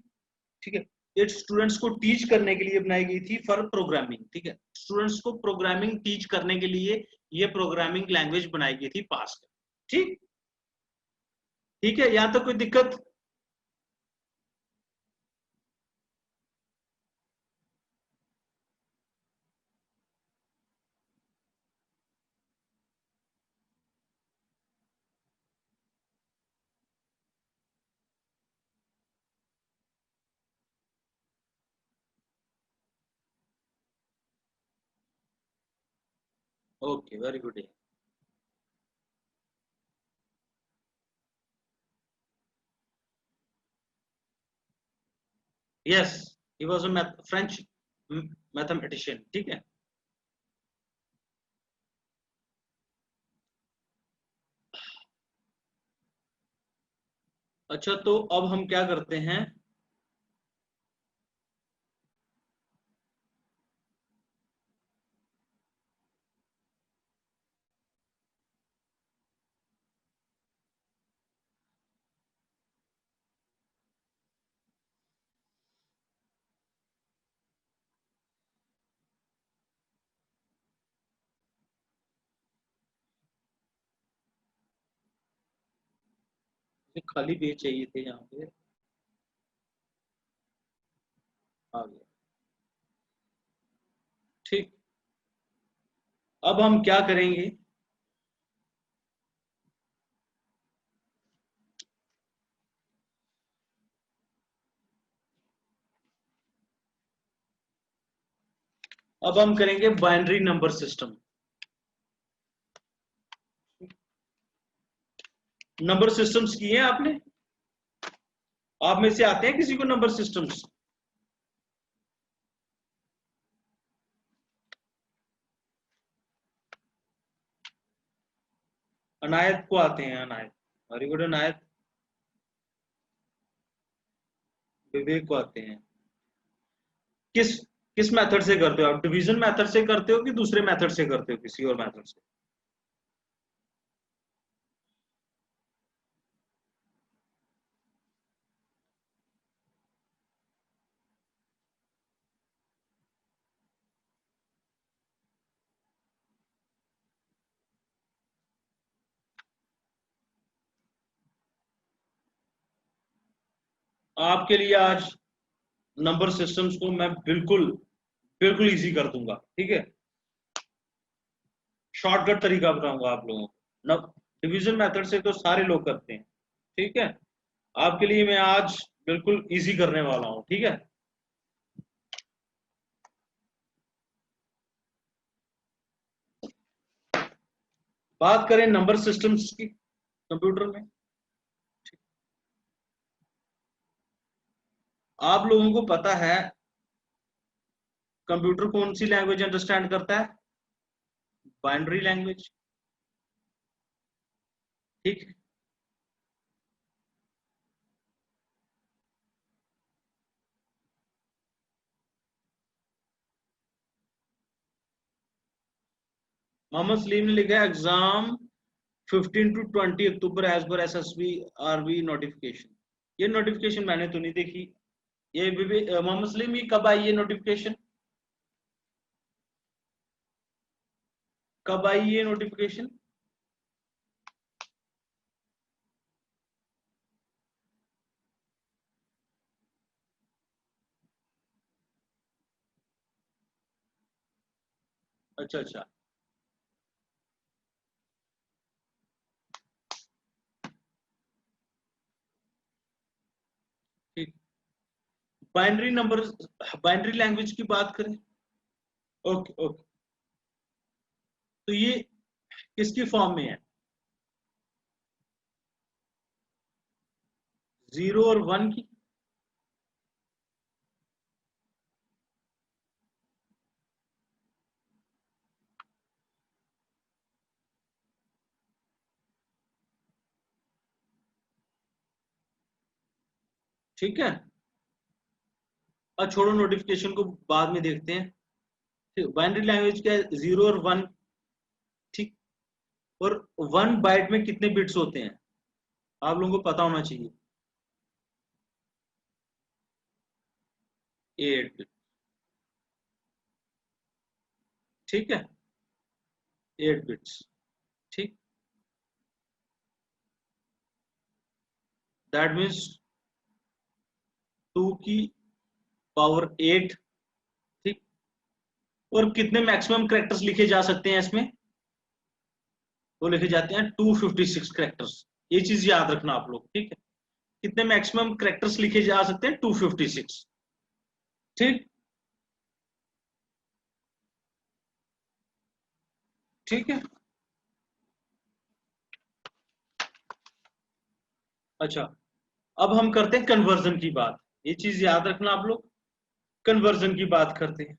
ठीक है। ये स्टूडेंट्स को टीच करने के लिए बनाई गई थी, फॉर प्रोग्रामिंग, ठीक है। स्टूडेंट्स को प्रोग्रामिंग टीच करने के लिए ये प्रोग्रामिंग लैंग्वेज बनाई गई थी, पास्कल, ठीक। ठीक है, यहां तक कोई दिक्कत? Okay, very good. Yes, he was a French mathematician, ठीक है। अच्छा, तो अब हम क्या करते हैं? खाली पेज चाहिए थे यहाँ पे, आ गया, ठीक। अब हम क्या करेंगे? अब हम करेंगे binary number system. Number systems किए हैं आपने? आप में से आते हैं किसी को नंबर सिस्टम्स? अनायत को आते हैं, अनायत, वेरी गुड अनायत। विवेक को आते हैं। किस किस मेथड से करते हो आप? डिवीजन मेथड से करते हो कि दूसरे मेथड से करते हो, किसी और मेथड से? आपके लिए आज नंबर सिस्टम्स को मैं बिल्कुल बिल्कुल इजी कर दूंगा, ठीक है। शॉर्टकट तरीका बताऊंगा आप लोगों को। डिवीजन मेथड से तो सारे लोग करते हैं, ठीक है। आपके लिए मैं आज बिल्कुल इजी करने वाला हूं, ठीक है। बात करें नंबर सिस्टम्स की कंप्यूटर में, आप लोगों को पता है कंप्यूटर कौन सी लैंग्वेज अंडरस्टैंड करता है? बाइनरी लैंग्वेज, ठीक। मोहम्मद सलीम ने लिखा है exam 15 to 20 October as per SSB RB notification. ये नोटिफिकेशन मैंने तो नहीं देखी। ये मोहम्मद सलीम, ये कब आई ये नोटिफिकेशन? कब आई ये नोटिफिकेशन? अच्छा अच्छा, ठीक। बाइनरी नंबर, बाइनरी लैंग्वेज की बात करें, ओके ओके, तो ये किसकी फॉर्म में है? जीरो और वन की। ठीक है, अब छोड़ो नोटिफिकेशन को, बाद में देखते हैं। बाइनरी लैंग्वेज क्या है? जीरो और वन, ठीक। और वन बाइट में कितने बिट्स होते हैं आप लोगों को पता होना चाहिए? 8 बिट, ठीक है, 8 बिट्स, ठीक। दैट मीन्स 2 की पावर 8, ठीक। और कितने मैक्सिमम कैरेक्टर्स लिखे जा सकते हैं इसमें? वो लिखे जाते हैं 256 कैरेक्टर्स। ये चीज याद रखना आप लोग, ठीक है। कितने मैक्सिमम कैरेक्टर्स लिखे जा सकते हैं? 256, ठीक। ठीक है, अच्छा। अब हम करते हैं कन्वर्जन की बात। ये चीज याद रखना आप लोग, कन्वर्जन की बात करते हैं।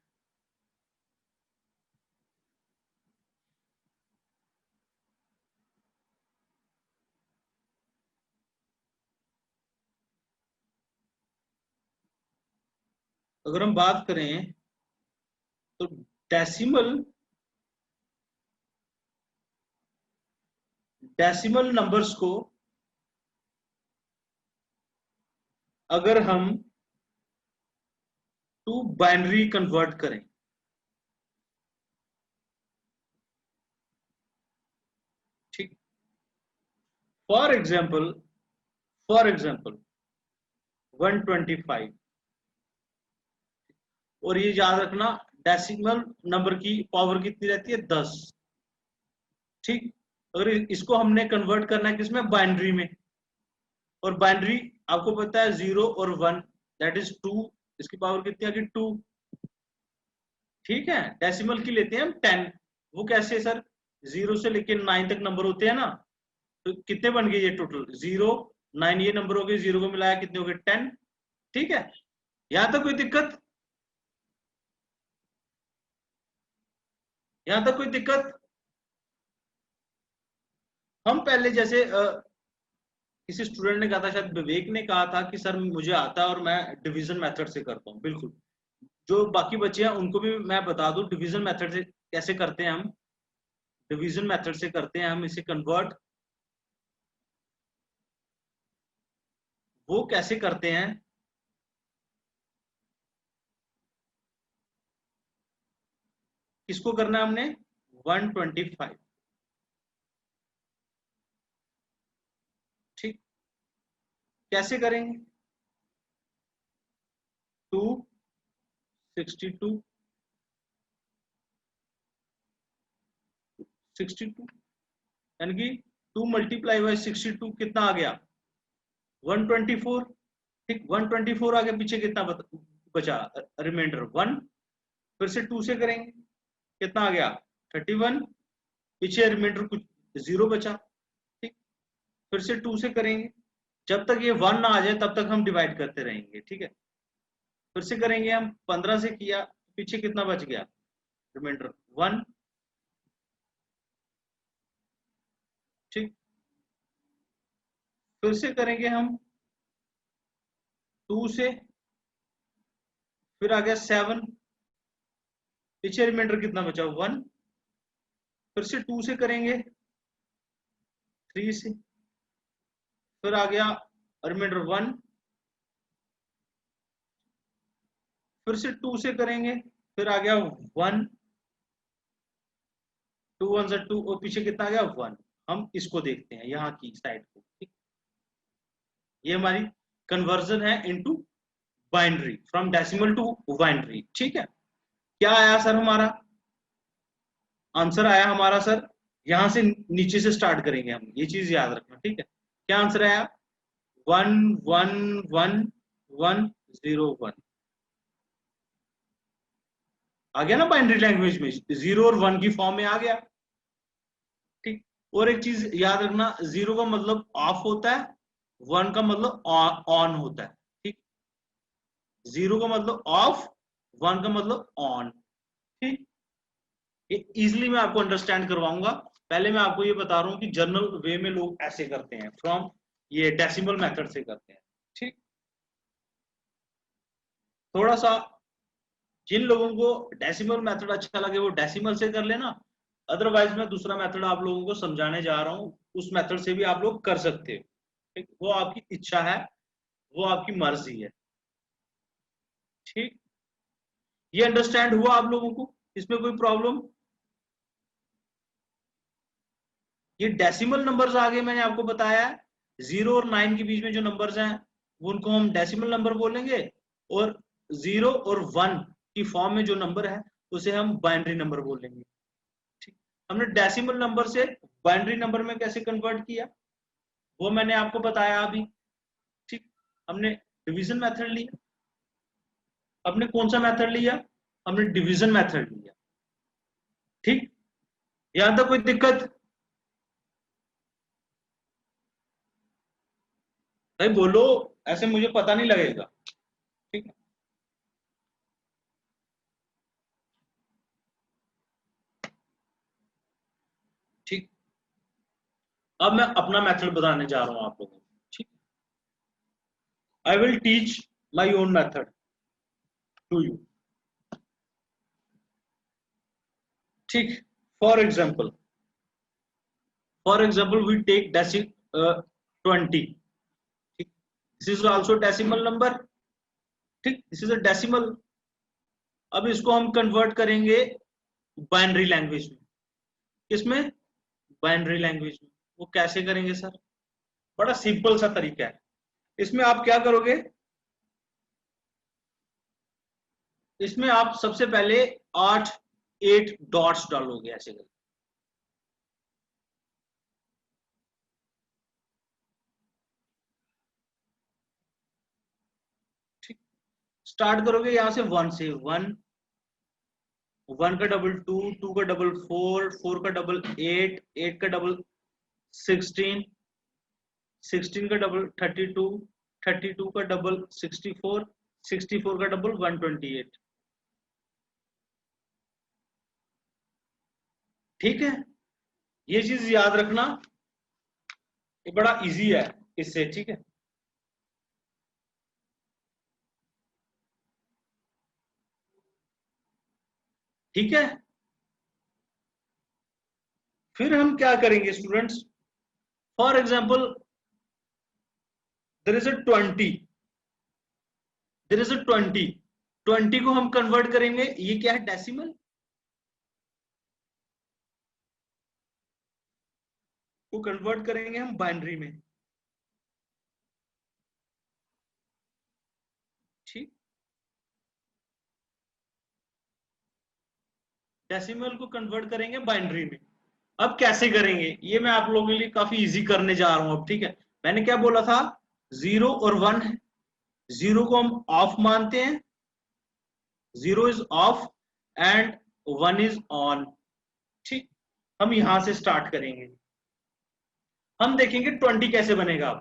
अगर हम बात करें तो डेसिमल, डेसिमल नंबर्स को अगर हम टू बाइनरी कन्वर्ट करें, ठीक। फॉर एग्जाम्पल, फॉर एग्जाम्पल 125, और ये याद रखना डेसिमल नंबर की पावर कितनी रहती है? 10, ठीक। अगर इसको हमने कन्वर्ट करना है किसमें? बाइनरी में। और बाइनरी आपको पता है जीरो और वन, दैट इज 2, इसकी पावर कितनी आ गई? 2, ठीक है। डेसिमल की लेते हैं हम 10। वो कैसे सर? जीरो से लेके 9 तक नंबर होते हैं ना, तो कितने बन गए ये टोटल? 0 9, ये नंबर हो गए, जीरो को मिलाया कितने हो गए? 10, ठीक है। यहां तक कोई दिक्कत? यहां तक कोई दिक्कत? हम पहले जैसे किसी स्टूडेंट ने कहा था, शायद विवेक ने कहा था कि सर मुझे आता है और मैं डिवीजन मेथड से करता हूँ। बिल्कुल, जो बाकी बच्चे हैं उनको भी मैं बता दूं डिवीजन मेथड से कैसे करते हैं हम। डिवीजन मेथड से करते हैं हम इसे कन्वर्ट। वो कैसे करते हैं? किसको करना है हमने? 125, ठीक। कैसे करेंगे? 262, 62, यानी कि 2 मल्टीप्लाई बाई 62 कितना आ गया? 124, ठीक, 124 आगे पीछे कितना बचा, रिमाइंडर 1, फिर से 2 से करेंगे, कितना आ गया 31, पीछे रिमाइंडर कुछ 0 बचा, ठीक, फिर से 2 से करेंगे, जब तक ये 1 ना आ जाए तब तक हम डिवाइड करते रहेंगे, ठीक है, फिर से करेंगे हम, 15 से किया, पीछे कितना बच गया, रिमाइंडर 1, ठीक, फिर से करेंगे हम 2 से, फिर आ गया 7, पीछे रिमाइंडर कितना बचा 1, फिर से 2 से करेंगे 3 से, फिर आ गया रिमाइंडर 1, फिर से 2 से करेंगे, फिर आ गया 1, 2 1 से 2, और पीछे कितना आ गया 1। हम इसको देखते हैं यहाँ की साइड को, ठीक, ये हमारी कन्वर्जन है into binary, from decimal to binary, ठीक है। क्या आया सर हमारा आंसर, आया हमारा सर, यहां से नीचे से स्टार्ट करेंगे हम, ये चीज याद रखना, ठीक है। क्या आंसर आया, 1 1 1 1 0 1, आ गया ना बाइनरी लैंग्वेज में, 0 और 1 की फॉर्म में आ गया, ठीक। और एक चीज याद रखना, 0 का मतलब ऑफ होता है, 1 का मतलब ऑन होता है, ठीक, 0 का मतलब ऑफ, 1 का मतलब ऑन, ठीक। ये इजिली मैं आपको अंडरस्टैंड करवाऊंगा, पहले मैं आपको ये बता रहा हूँ कि जनरल वे में लोग ऐसे करते हैं, फ्रॉम ये डेसिमल मेथड से करते हैं, ठीक। थोड़ा सा जिन लोगों को डेसिमल मेथड अच्छा लगे वो डेसिमल से कर लेना, अदरवाइज मैं दूसरा मेथड आप लोगों को समझाने जा रहा हूँ, उस मेथड से भी आप लोग कर सकते हो, ठीक, वो आपकी इच्छा है, वो आपकी मर्जी है, ठीक। ये अंडरस्टैंड हुआ आप लोगों को, इसमें कोई प्रॉब्लम, ये डेसिमल नंबर्स आगे मैंने आपको बताया है, 0 और 9 के बीच में जो नंबर्स हैं वो उनको हम डेसिमल नंबर बोलेंगे, और 0 और 1 की फॉर्म में जो नंबर है उसे हम बाइनरी नंबर बोलेंगे, ठीक। हमने डेसिमल नंबर से बाइनरी नंबर में कैसे कन्वर्ट किया वो मैंने आपको बताया अभी, ठीक। हमने डिवीजन मेथड लिया, हमने कौन सा मेथड लिया, हमने डिवीजन मेथड लिया, ठीक। यहां तक कोई दिक्कत, भाई बोलो, ऐसे मुझे पता नहीं लगेगा, ठीक है। ठीक, अब मैं अपना मेथड बताने जा रहा हूं आप लोगों को, ठीक। I will teach my own method to you, ठीक। फॉर एग्जाम्पल वी टेक 20, ठीक, this is also decimal number, ठीक, दिस इज अ डेसिमल। अब इसको हम कन्वर्ट करेंगे बाइनरी लैंग्वेज में, किसमें, बाइनरी लैंग्वेज में। वो कैसे करेंगे सर, बड़ा सिंपल सा तरीका है, इसमें आप क्या करोगे, इसमें आप सबसे पहले 8 डॉट्स डालोगे ऐसे करके, ठीक। स्टार्ट करोगे यहां से 1 से, 1 1 का डबल 2, 2 का डबल 4, 4 का डबल 8, 8 का डबल 16, 16 का डबल 32, 32 का डबल 64, 64 का डबल 128, ठीक है। ये चीज याद रखना, ये बड़ा इजी है इससे, ठीक है। ठीक है, फिर हम क्या करेंगे students, for example there is a 20, there is a 20, 20 को हम कन्वर्ट करेंगे, ये क्या है डेसिमल, को कन्वर्ट करेंगे हम बाइनरी में, ठीक। डेसिमल को कन्वर्ट करेंगे बाइनरी में, अब कैसे करेंगे ये मैं आप लोगों के लिए काफी इजी करने जा रहा हूं अब, ठीक है। मैंने क्या बोला था, 0 और 1 है, 0 को हम ऑफ मानते हैं, 0 is of and 1 is on. ठीक, हम यहां से स्टार्ट करेंगे। हम देखेंगे 20 कैसे बनेगा।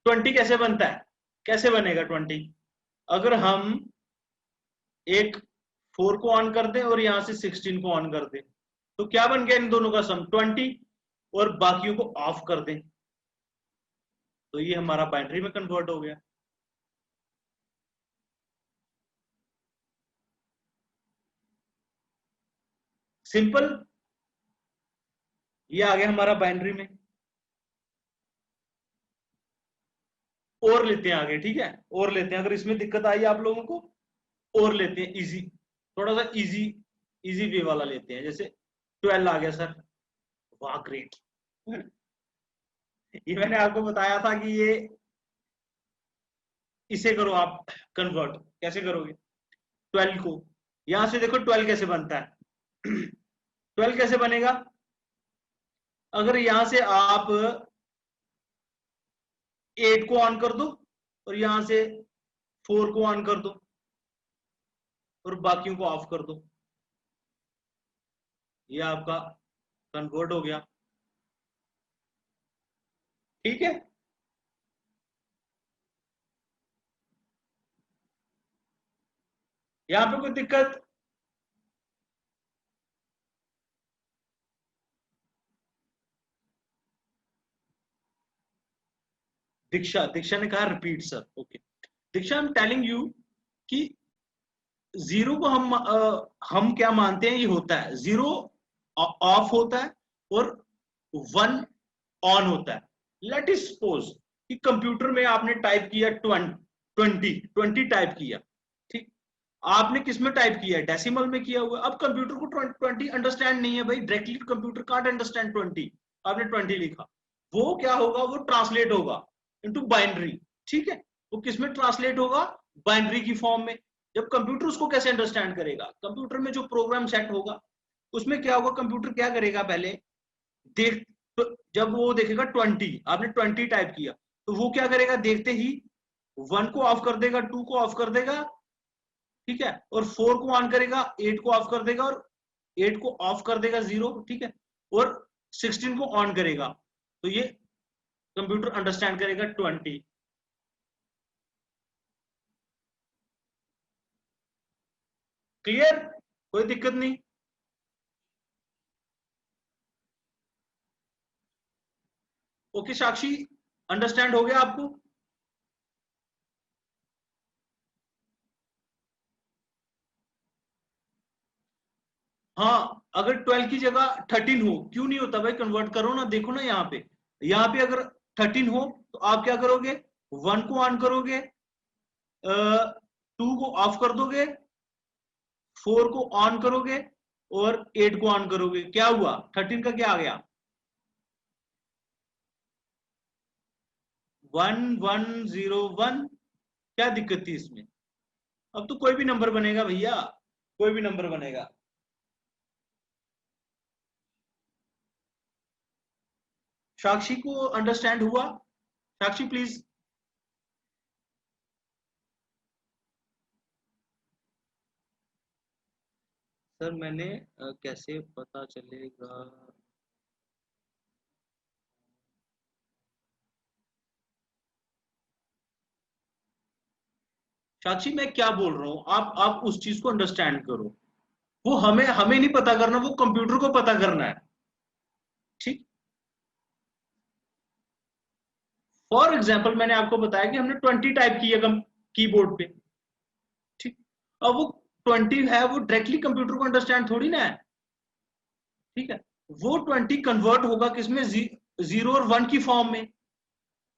20 कैसे बनता है, कैसे बनेगा 20? अगर हम एक 4 को ऑन कर दें और यहां से 16 को ऑन कर दें, तो क्या बन गया इन दोनों का सम 20, और बाकियों को ऑफ कर दें तो ये हमारा बाइनरी में कन्वर्ट हो गया। सिंपल, ये आ गया हमारा बाइनरी में। और लेते हैं आगे, ठीक है, और लेते हैं, अगर इसमें दिक्कत आई आप लोगों को और लेते हैं इजी, थोड़ा सा इजी इजी वे वाला लेते हैं। जैसे 12 आ गया सर, वाह ग्रेट। ये मैंने आपको बताया था कि ये इसे करो आप कन्वर्ट, कैसे करोगे 12 को, यहां से देखो 12 कैसे बनता है। 12 कैसे बनेगा, अगर यहां से आप 8 को ऑन कर दो और यहां से 4 को ऑन कर दो और बाकियों को ऑफ कर दो, ये आपका कन्वर्ट हो गया। ठीक है, यहां पे कोई दिक्कत? दीक्षा, दीक्षा ने कहा repeat sir, okay. Diksha, I am telling you कि 0 को हम क्या मानते हैं, ये होता है 0 ऑफ होता है और 1 ऑन होता है। लेट इज सपोज कि कंप्यूटर में आपने टाइप किया 20 टाइप किया, ठीक, आपने किस में टाइप किया है, डेसिमल में किया हुआ। अब कंप्यूटर को 20 अंडरस्टैंड नहीं है भाई, डायरेक्टली कंप्यूटर कांट अंडरस्टैंड 20। आपने 20 लिखा, वो क्या होगा, वो ट्रांसलेट होगा इनटू बाइनरी। ठीक है, वो किस में ट्रांसलेट होगा, बाइनरी की फॉर्म में। जब कंप्यूटर उसको कैसे अंडरस्टैंड करेगा, कंप्यूटर में जो प्रोग्राम सेट होगा उसमें क्या होगा, कंप्यूटर क्या करेगा, पहले देख, तो जब वो देखेगा 20, आपने 20 टाइप किया, तो वो क्या करेगा, देखते ही 1 को ऑफ कर देगा, 2 को ऑफ कर देगा, ठीक है, और 4 को ऑन करेगा, 8 को ऑफ कर देगा, और 8 को ऑफ कर देगा 0, ठीक है, और 16 को ऑन करेगा, तो ये कंप्यूटर अंडरस्टैंड करेगा 20। क्लियर, कोई दिक्कत नहीं? ओके साक्षी, अंडरस्टैंड हो गया आपको? हाँ, अगर 12 की जगह 13 हो, क्यों नहीं होता भाई, कन्वर्ट करो ना, देखो ना यहाँ पे अगर 13 हो तो आप क्या करोगे, 1 को ऑन करोगे, 2 को ऑफ कर दोगे, 4 को ऑन करोगे और 8 को ऑन करोगे, क्या हुआ, 13 का क्या आ गया, 1101। क्या दिक्कत थी इसमें? अब तो कोई भी नंबर बनेगा भैया, कोई भी नंबर बनेगा। साक्षी को अंडरस्टैंड हुआ? साक्षी प्लीज। सर मैंने कैसे पता चलेगा? साक्षी मैं क्या बोल रहा हूं, आप उस चीज को अंडरस्टैंड करो। वो हमें हमें नहीं पता करना, वो कंप्यूटर को पता करना है। ठीक, फॉर एग्जाम्पल मैंने आपको बताया कि हमने 20 टाइप किया कीबोर्ड पे, ठीक, अब वो 20 है, वो डायरेक्टली कंप्यूटर को अंडरस्टैंड थोड़ी ना है, ठीक है, वो 20 कन्वर्ट होगा किसमें, 0 और 1 की फॉर्म में।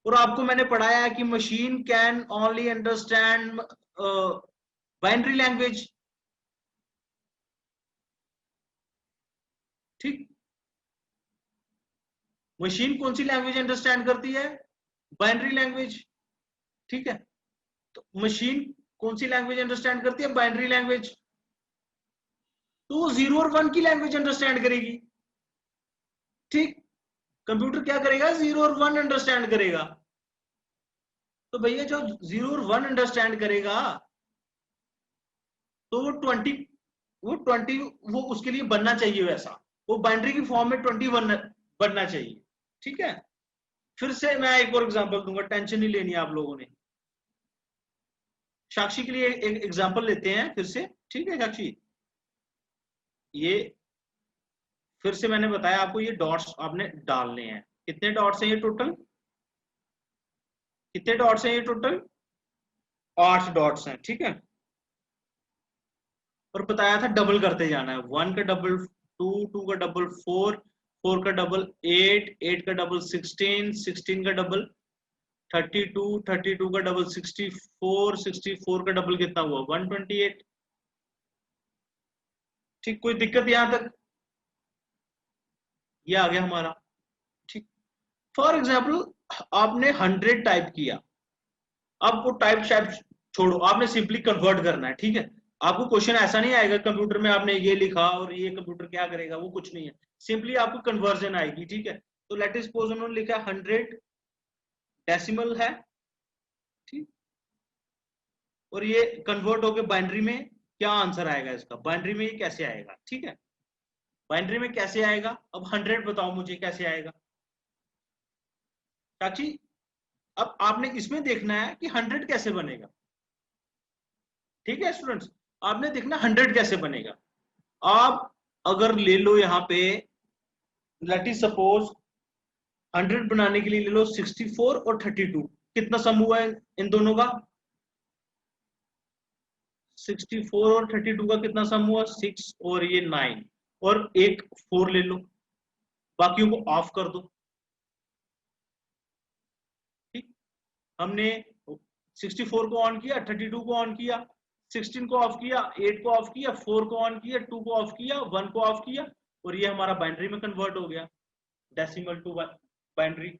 और आपको मैंने पढ़ाया है कि machine can only understand binary language. ठीक, मशीन कौन सी लैंग्वेज अंडरस्टैंड करती है, बाइनरी लैंग्वेज। ठीक है, तो मशीन कौन सी लैंग्वेज अंडरस्टैंड करती है, बाइनरी लैंग्वेज, तो वो 0 और 1 की लैंग्वेज अंडरस्टैंड करेगी। ठीक, कंप्यूटर क्या करेगा, 0 और 1 अंडरस्टैंड करेगा। तो भैया जो 0 और 1 अंडरस्टैंड करेगा तो वो 20 वो उसके लिए बनना चाहिए वैसा, वो बाइनरी की फॉर्म में 21 बनना चाहिए। ठीक है, फिर से मैं एक और एग्जांपल दूंगा, टेंशन नहीं लेनी आप लोगों ने। साक्षी के लिए एक एग्जांपल लेते हैं फिर से। ठीक है साक्षी, ये फिर से मैंने बताया आपको, ये डॉट्स आपने डालने हैं। कितने डॉट्स हैं ये टोटल, कितने डॉट्स हैं ये टोटल, 8 डॉट्स हैं। ठीक है, और बताया था डबल करते जाना है, 1 का डबल 2, 2 का डबल 4, 4 का डबल 8, 8 का डबल 16, 16 का डबल 32, 32 का डबल 64, 64 का डबल कितना हुआ 128। ठीक, कोई दिक्कत यहां तक, ये आ गया हमारा। ठीक, फॉर एग्जाम्पल आपने 100 टाइप किया, अब वो टाइप शाइप छोड़ो, आपने सिंपली कन्वर्ट करना है। ठीक है, आपको क्वेश्चन ऐसा नहीं आएगा कंप्यूटर में आपने ये लिखा और ये कंप्यूटर क्या करेगा, वो कुछ नहीं है, सिंपली आपको कन्वर्जन आएगी। ठीक है, तो लेट अस सपोज उन्होंने लिखा 100 डेसिमल है। ठीक, और ये कन्वर्ट होके बाइनरी में क्या आंसर आएगा इसका, बाइनरी में ये कैसे आएगा। ठीक है, बाइनरी में कैसे आएगा, अब 100 बताओ मुझे कैसे आएगा चाची। अब आपने इसमें देखना है कि 100 कैसे बनेगा। ठीक है स्टूडेंट्स, आपने देखना 100 कैसे बनेगा। आप अगर ले लो यहाँ पे, लेट इज सपोज 100 बनाने के लिए ले लो 64 और 32, कितना सम हुआ है इन दोनों का, 64 और 32 का कितना सम हुआ 6 और ये 9, और एक 4 ले लो, बाकियों को ऑफ कर दो। ठीक, हमने 64 को ऑन किया, 32 को ऑन किया, 16 को ऑफ किया, 8 को ऑफ किया, 4 को ऑन किया, 2 को ऑफ किया, 1 को ऑफ किया, और ये हमारा बाइनरी में कन्वर्ट हो गया, decimal to binary.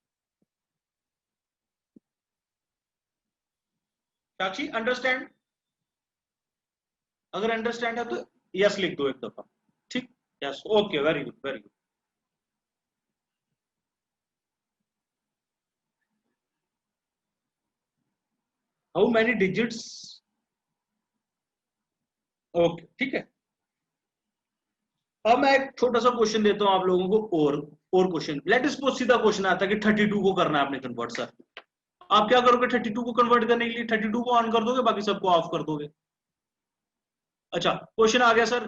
Sakshi understand, अगर अंडरस्टैंड है तो यस लिख दो एक दफा। ठीक, yes, okay, very good very good. How many digits, okay ठीक है। अब मैं एक छोटा सा क्वेश्चन देता हूं आप लोगों को, और क्वेश्चन, लेट सपोज सीधा क्वेश्चन आता है कि 32 को करना है आपने कन्वर्ट। सर आप क्या करोगे, 32 को कन्वर्ट करने के लिए 32 को ऑन कर दोगे, बाकी सबको ऑफ कर दोगे। अच्छा क्वेश्चन आ गया सर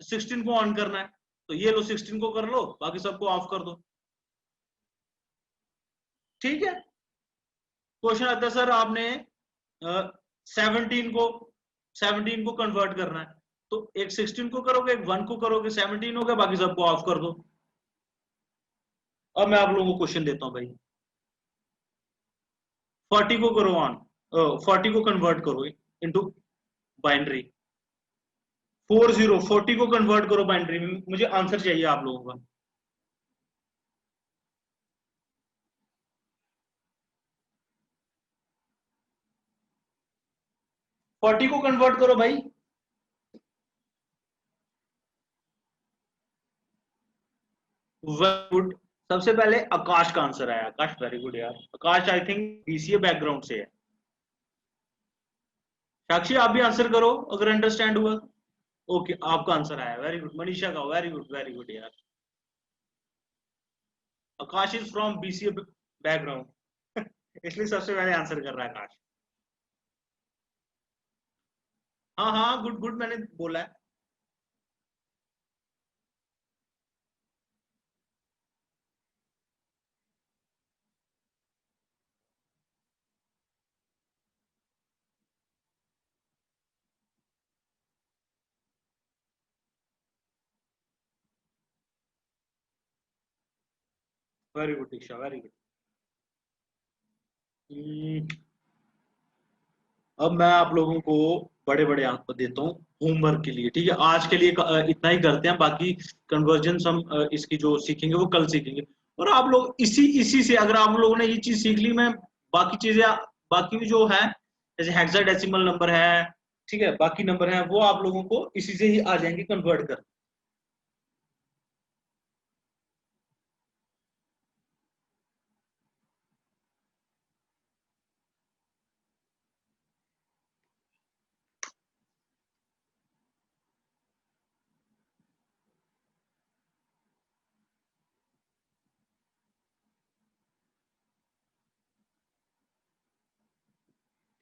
16 को ऑन करना है, तो ये लो 16 को कर लो, बाकी सबको ऑफ कर दो। ठीक है, क्वेश्चन आता है सर आपने 17 को 17 को कन्वर्ट करना है, तो एक 16 को करोगे, एक 1 को करोगे, 17 हो गया, बाकी सबको ऑफ कर दो। अब मैं आप लोगों को क्वेश्चन देता हूं भाई, 40 को करो ऑन, 40 को कन्वर्ट करो इनटू बाइनरी, 40 को कन्वर्ट करो बाइनरी में, मुझे आंसर चाहिए आप लोगों का। 40 को कन्वर्ट करो भाई। वेरी गुड, सबसे पहले आकाश का आंसर आया, आकाश वेरी गुड यार, आकाश आई थिंक बीसीए बैकग्राउंड से है। साक्षी आप भी आंसर करो अगर अंडरस्टैंड हुआ। ओके, आपका आंसर आया, वेरी गुड। मनीषा का वेरी गुड यार, आकाश इज फ्रॉम बीसीए बैकग्राउंड इसलिए सबसे पहले आंसर कर रहा है आकाश। हाँ हाँ, गुड गुड मैंने बोला है। वेरी गुड दीक्षा, वेरी गुड। अब मैं आप लोगों को बड़े बड़े अंक देता हूँ होमवर्क के लिए। ठीक है, आज के लिए इतना ही करते हैं, बाकी कन्वर्जन हम इसकी जो सीखेंगे वो कल सीखेंगे। और आप लोग इसी इसी से, अगर आप लोगों ने ये चीज सीख ली, मैं बाकी चीजें, बाकी भी जो है जैसे हेक्साडेसिमल नंबर है, ठीक है, बाकी नंबर है, वो आप लोगों को इसी से ही आ जाएंगे कन्वर्ट कर।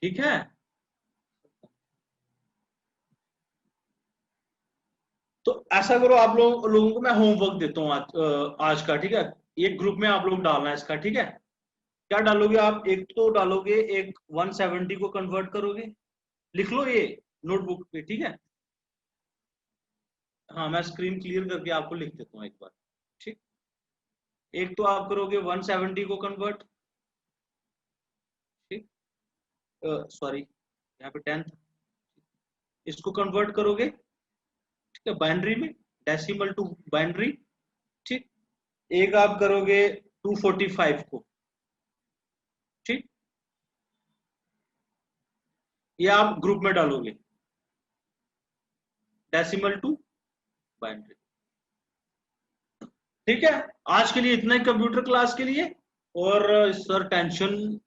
ठीक है। तो ऐसा करो, आप लोगों को मैं होमवर्क देता हूँ आज का, ठीक है। एक ग्रुप में आप लोग डालना है इसका, ठीक है। क्या डालोगे आप? एक तो डालोगे, एक 170 को कन्वर्ट करोगे, लिख लो ये नोटबुक पे, ठीक है। हाँ, मैं स्क्रीन क्लियर करके आपको लिख देता हूँ एक बार, ठीक। एक तो आप करोगे 170 को कन्वर्ट, ठीक। सॉरी, यहाँ पे 10, इसको कन्वर्ट करोगे, ठीक है, बाइनरी में, डेसिमल टू बाइनरी, ठीक। एक आप करोगे 245 को, ठीक। ये आप ग्रुप में डालोगे, डेसिमल टू बाइनरी, ठीक है। आज के लिए इतना ही कंप्यूटर क्लास के लिए। और सर टेंशन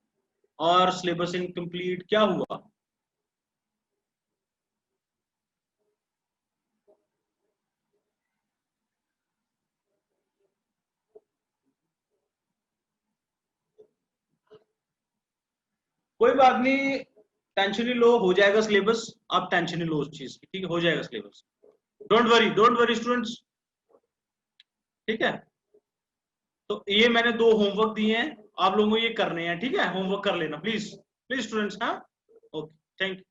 और सिलेबस इनकम्प्लीट क्या हुआ? कोई बात नहीं, टेंशन ही लो, हो जाएगा सिलेबस। आप टेंशन ही लो उस चीज की, ठीक है, हो जाएगा सिलेबस। डोंट वरी स्टूडेंट्स, ठीक है। तो ये मैंने 2 होमवर्क दिए हैं, आप लोगों को ये करने हैं, ठीक है। होमवर्क कर लेना प्लीज, प्लीज स्टूडेंट्स, हाँ। Okay, thank you.